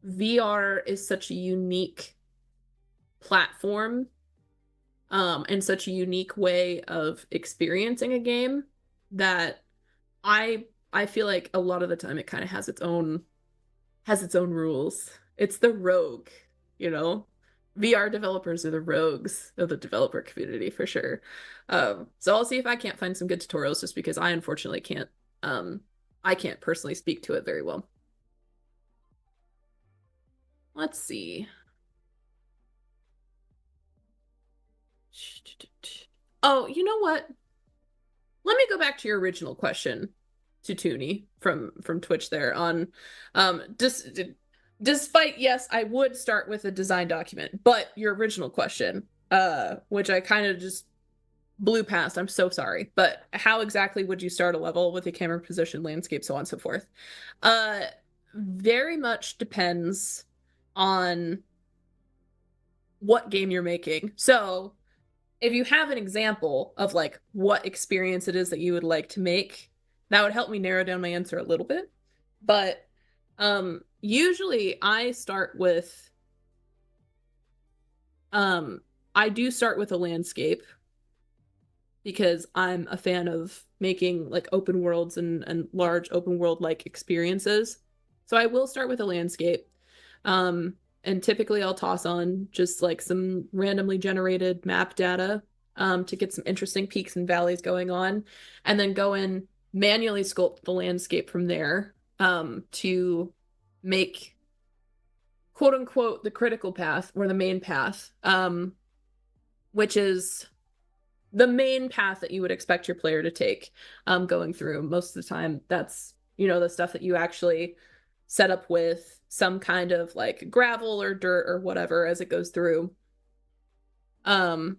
VR is such a unique platform, and such a unique way of experiencing a game that I feel like a lot of the time it kind of has its own rules. It's the rogue, you know? VR developers are the rogues of the developer community for sure. So I'll see if I can't find some good tutorials, just because I unfortunately can't I can't personally speak to it very well. Let's see. Oh, you know what? Let me go back to your original question to Toonie from Twitch there on despite, yes, I would start with a design document, but your original question, which I kind of just blew past, I'm so sorry, but how exactly would you start a level with a camera position, landscape, so on and so forth? Very much depends on what game you're making. So if you have an example of like what experience it is that you would like to make, that would help me narrow down my answer a little bit. But usually I start with I do start with a landscape, because I'm a fan of making like open worlds and large open world like experiences. So I will start with a landscape. And typically I'll toss on just like some randomly generated map data to get some interesting peaks and valleys going on, and then go in, manually sculpt the landscape from there to make quote unquote the critical path, or the main path, which is the main path that you would expect your player to take going through. Most of the time that's, you know, the stuff that you actually set up with some kind of like gravel or dirt or whatever as it goes through. And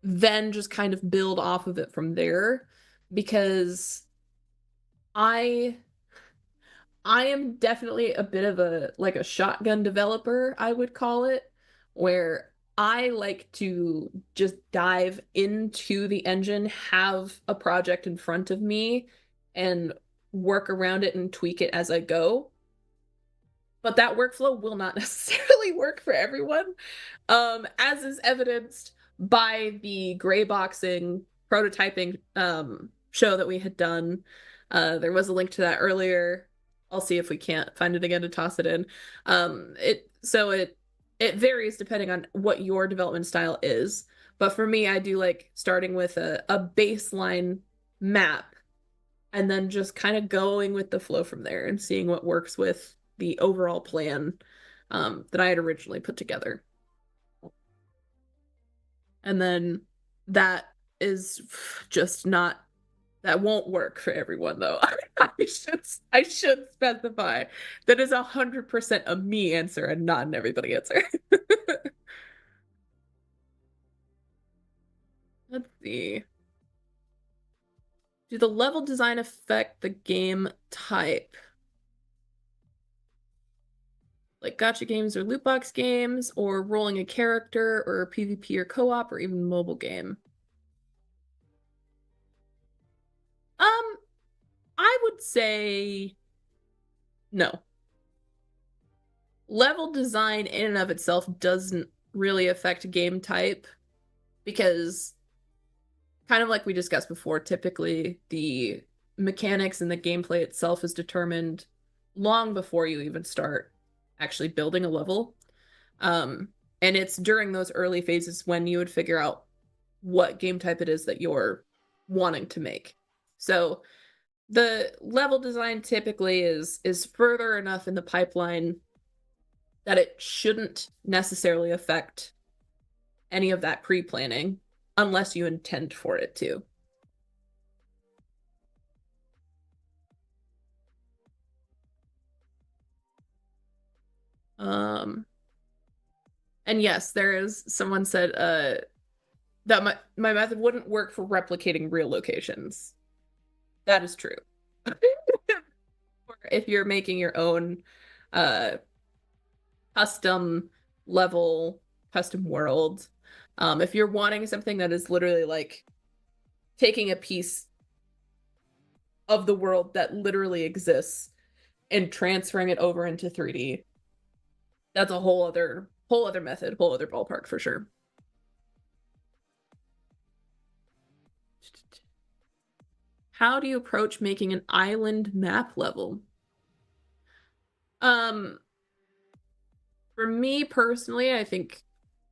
then just kind of build off of it from there, because I am definitely a bit of a like a shotgun developer, I would call it, where I like to just dive into the engine, have a project in front of me, and work around it and tweak it as I go. But that workflow will not necessarily work for everyone, as is evidenced by the gray boxing prototyping show that we had done. There was a link to that earlier. I'll see if we can't find it again to toss it in. It varies depending on what your development style is. But for me, I do like starting with a baseline map, and then just kind of going with the flow from there and seeing what works with the overall plan that I had originally put together. And then that is just not, that won't work for everyone though. I should specify that is 100% a me answer and not an everybody answer. Let's see. Do the level design affect the game type? Like gacha games or loot box games, or rolling a character, or PvP or co-op, or even mobile game? I would say no. Level design in and of itself doesn't really affect game type, because kind of like we discussed before, typically the mechanics and the gameplay itself is determined long before you even start actually building a level. And it's during those early phases when you would figure out what game type it is that you're wanting to make. So the level design typically is further enough in the pipeline that it shouldn't necessarily affect any of that pre-planning unless you intend for it to. And yes, there is, someone said that my method wouldn't work for replicating real locations. That is true. Or if you're making your own custom level, custom world, if you're wanting something that is literally like taking a piece of the world that literally exists and transferring it over into 3D, that's a whole other method, whole other ballpark for sure. How do you approach making an island map level? For me personally, I think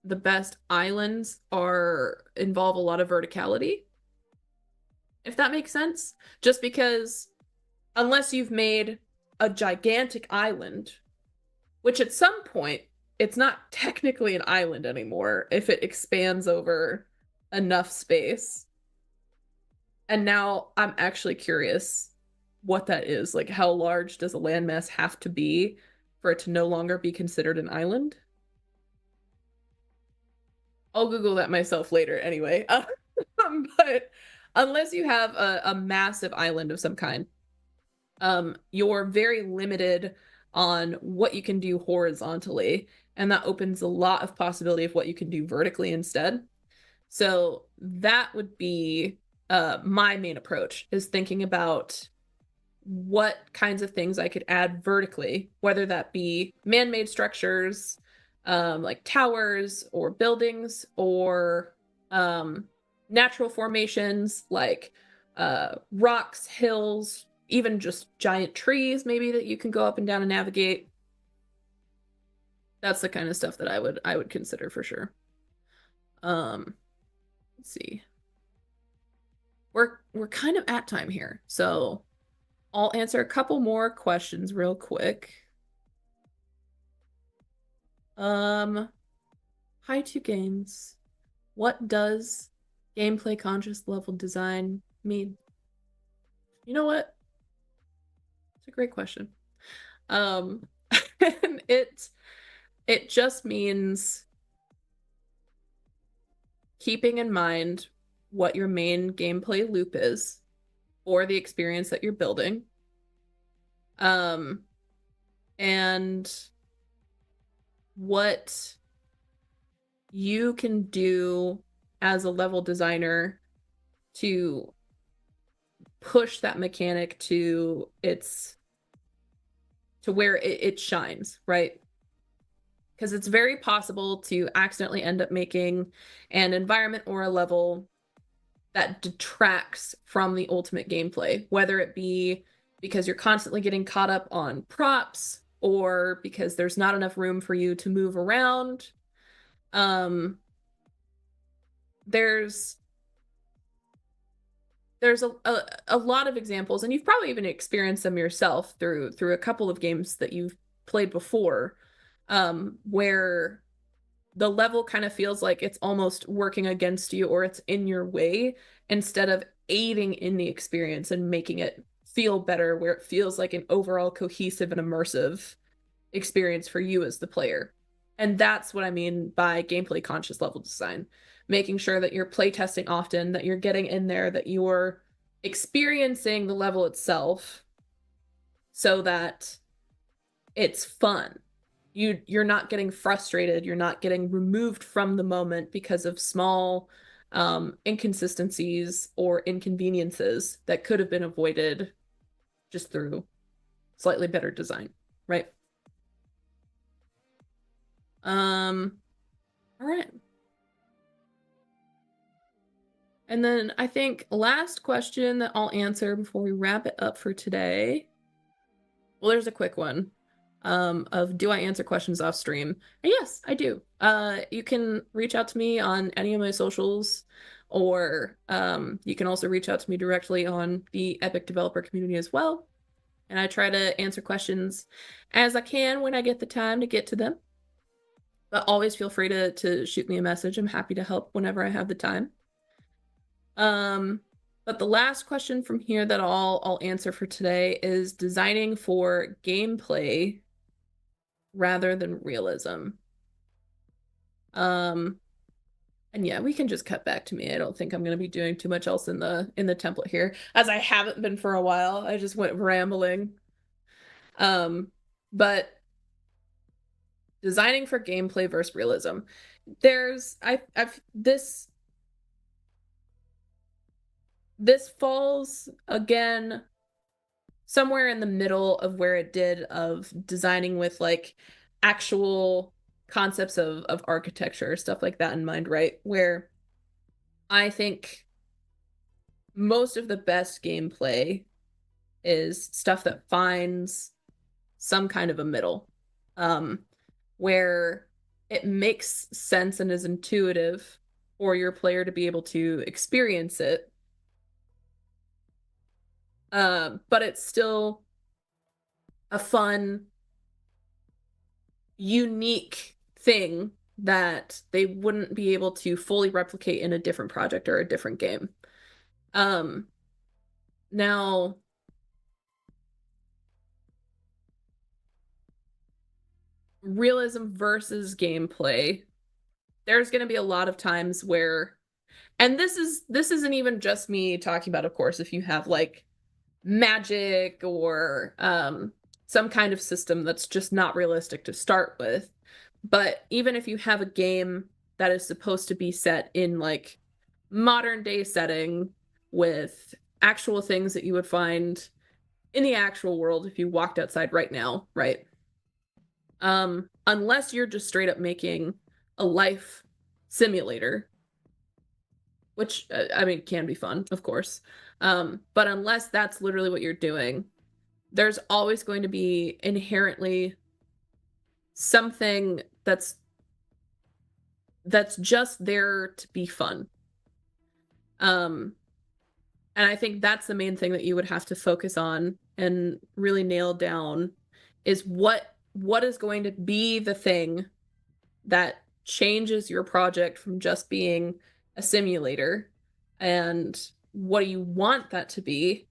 the best islands involve a lot of verticality, if that makes sense. Just because unless you've made a gigantic island, which at some point it's not technically an island anymore if it expands over enough space. And now I'm actually curious what that is. Like, how large does a landmass have to be for it to no longer be considered an island? I'll Google that myself later anyway. But unless you have a massive island of some kind, you're very limited on what you can do horizontally, and that opens a lot of possibility of what you can do vertically instead. So that would be my main approach, is thinking about what kinds of things I could add vertically, whether that be man-made structures, like towers or buildings, or natural formations like rocks, hills, even just giant trees maybe that you can go up and down and navigate. That's the kind of stuff that I would consider for sure. Let's see. We're kind of at time here, so I'll answer a couple more questions real quick. Hi to games. What does gameplay conscious level design mean? You know what? It's a great question. It just means keeping in mind what your main gameplay loop is or the experience that you're building. And what you can do as a level designer to push that mechanic to where it shines, right? Because it's very possible to accidentally end up making an environment or a level that detracts from the ultimate gameplay, whether it be because you're constantly getting caught up on props or because there's not enough room for you to move around. There's a lot of examples, and you've probably even experienced them yourself through a couple of games that you've played before, where the level kind of feels like it's almost working against you or it's in your way instead of aiding in the experience and making it feel better, where it feels like an overall cohesive and immersive experience for you as the player. And that's what I mean by gameplay conscious level design. Making sure that you're playtesting often, that you're getting in there, that you're experiencing the level itself so that it's fun. You're not getting frustrated, you're not getting removed from the moment because of small inconsistencies or inconveniences that could have been avoided just through slightly better design, right? All right. And then I think last question that I'll answer before we wrap it up for today. Well, there's a quick one. Of do I answer questions off stream? And yes, I do. You can reach out to me on any of my socials, or you can also reach out to me directly on the Epic developer community as well. And I try to answer questions as I can when I get the time to get to them. But always feel free to shoot me a message. I'm happy to help whenever I have the time. But the last question from here that I'll answer for today is designing for gameplay rather than realism. And yeah, we can just cut back to me. I don't think I'm going to be doing too much else in the template here, as I haven't been for a while. I just went rambling. But designing for gameplay versus realism. This falls again somewhere in the middle of where it did of designing with like actual concepts of architecture, stuff like that in mind, right? Where I think most of the best gameplay is stuff that finds some kind of a middle, where it makes sense and is intuitive for your player to be able to experience it. But it's still a fun, unique thing that they wouldn't be able to fully replicate in a different project or a different game. Now, realism versus gameplay. There's going to be a lot of times where, and this isn't even just me talking about, of course, if you have like magic or some kind of system that's just not realistic to start with. But even if you have a game that is supposed to be set in like modern day setting with actual things that you would find in the actual world if you walked outside right now, right? Unless you're just straight up making a life simulator, which I mean can be fun, of course. But unless that's literally what you're doing, there's always going to be inherently something that's just there to be fun. And I think that's the main thing that you would have to focus on and really nail down is what is going to be the thing that changes your project from just being a simulator, and what do you want that to be?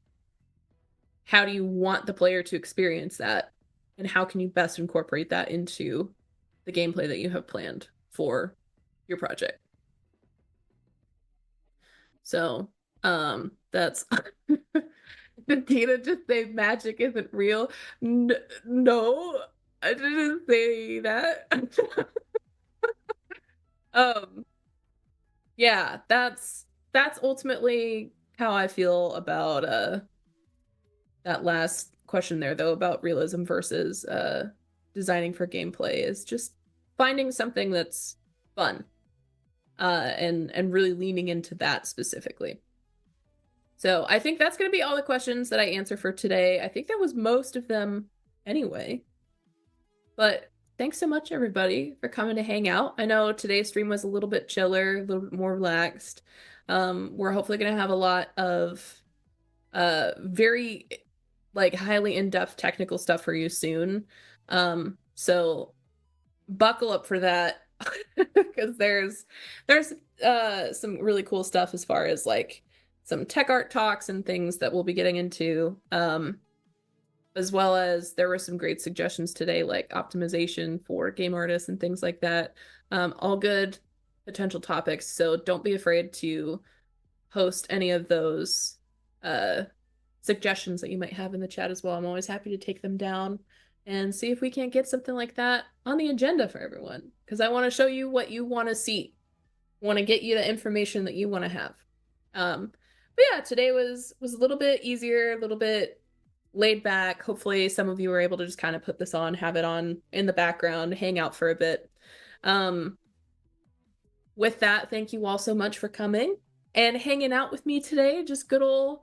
How do you want the player to experience that? And how can you best incorporate that into the gameplay that you have planned for your project? So, that's did Tina just say magic isn't real? No, I didn't say that. um, yeah, that's ultimately how I feel about that last question there, though, about realism versus designing for gameplay, is just finding something that's fun, and really leaning into that specifically. So I think that's going to be all the questions that I answer for today. I think that was most of them anyway. But thanks so much, everybody, for coming to hang out. I know today's stream was a little bit chiller, a little bit more relaxed. We're hopefully going to have a lot of very like highly in-depth technical stuff for you soon. So buckle up for that because there's some really cool stuff as far as like some tech art talks and things that we'll be getting into. As well as there were some great suggestions today, like optimization for game artists and things like that. All good potential topics. So don't be afraid to post any of those suggestions that you might have in the chat as well. I'm always happy to take them down and see if we can't get something like that on the agenda for everyone. Because I want to show you what you want to see. I want to get you the information that you want to have. But yeah, today was a little bit easier, a little bit laid back. Hopefully some of you were able to just kind of put this on, have it on in the background, hang out for a bit. With that, thank you all so much for coming and hanging out with me today. Just good old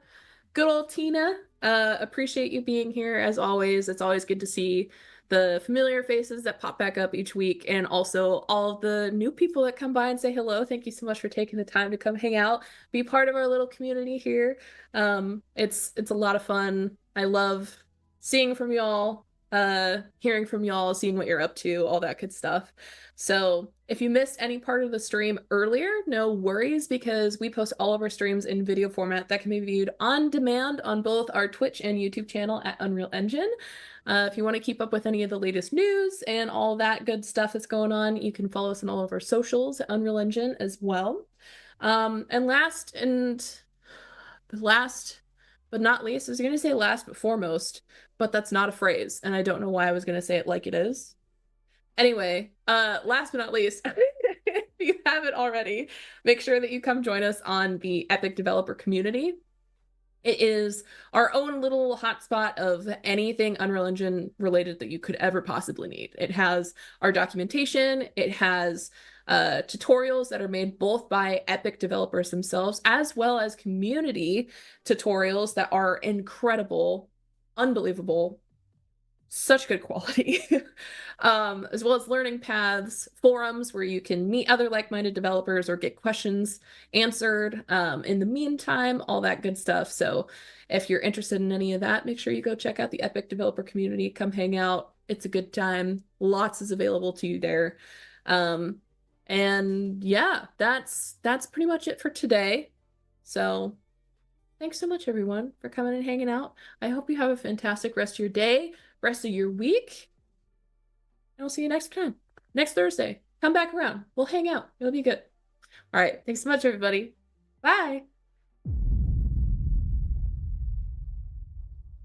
Tina. Appreciate you being here as always. It's always good to see the familiar faces that pop back up each week, and also all of the new people that come by and say hello. Thank you so much for taking the time to come hang out, be part of our little community here. It's a lot of fun. I love seeing from y'all. hearing from y'all, seeing what you're up to, all that good stuff. So if you missed any part of the stream earlier, no worries, because we post all of our streams in video format that can be viewed on demand on both our Twitch and YouTube channel at Unreal Engine. If you want to keep up with any of the latest news and all that good stuff that's going on, you can follow us on all of our socials at Unreal Engine as well. And last but not least, I was going to say last but foremost, but that's not a phrase, and I don't know why I was going to say it like it is. Anyway, last but not least, if you haven't already, make sure that you come join us on the Epic Developer Community. It is our own little hotspot of anything Unreal Engine related that you could ever possibly need. It has our documentation, it has tutorials that are made both by Epic developers themselves, as well as community tutorials that are incredible, unbelievable, such good quality, as well as learning paths, forums where you can meet other like-minded developers or get questions answered in the meantime, all that good stuff. So if you're interested in any of that, make sure you go check out the Epic Developer Community. Come hang out. It's a good time. Lots is available to you there. And yeah, that's pretty much it for today. So thanks so much, everyone, for coming and hanging out. I hope you have a fantastic rest of your day, rest of your week. And we'll see you next time. Next Thursday. Come back around. We'll hang out. It'll be good. All right. Thanks so much, everybody. Bye.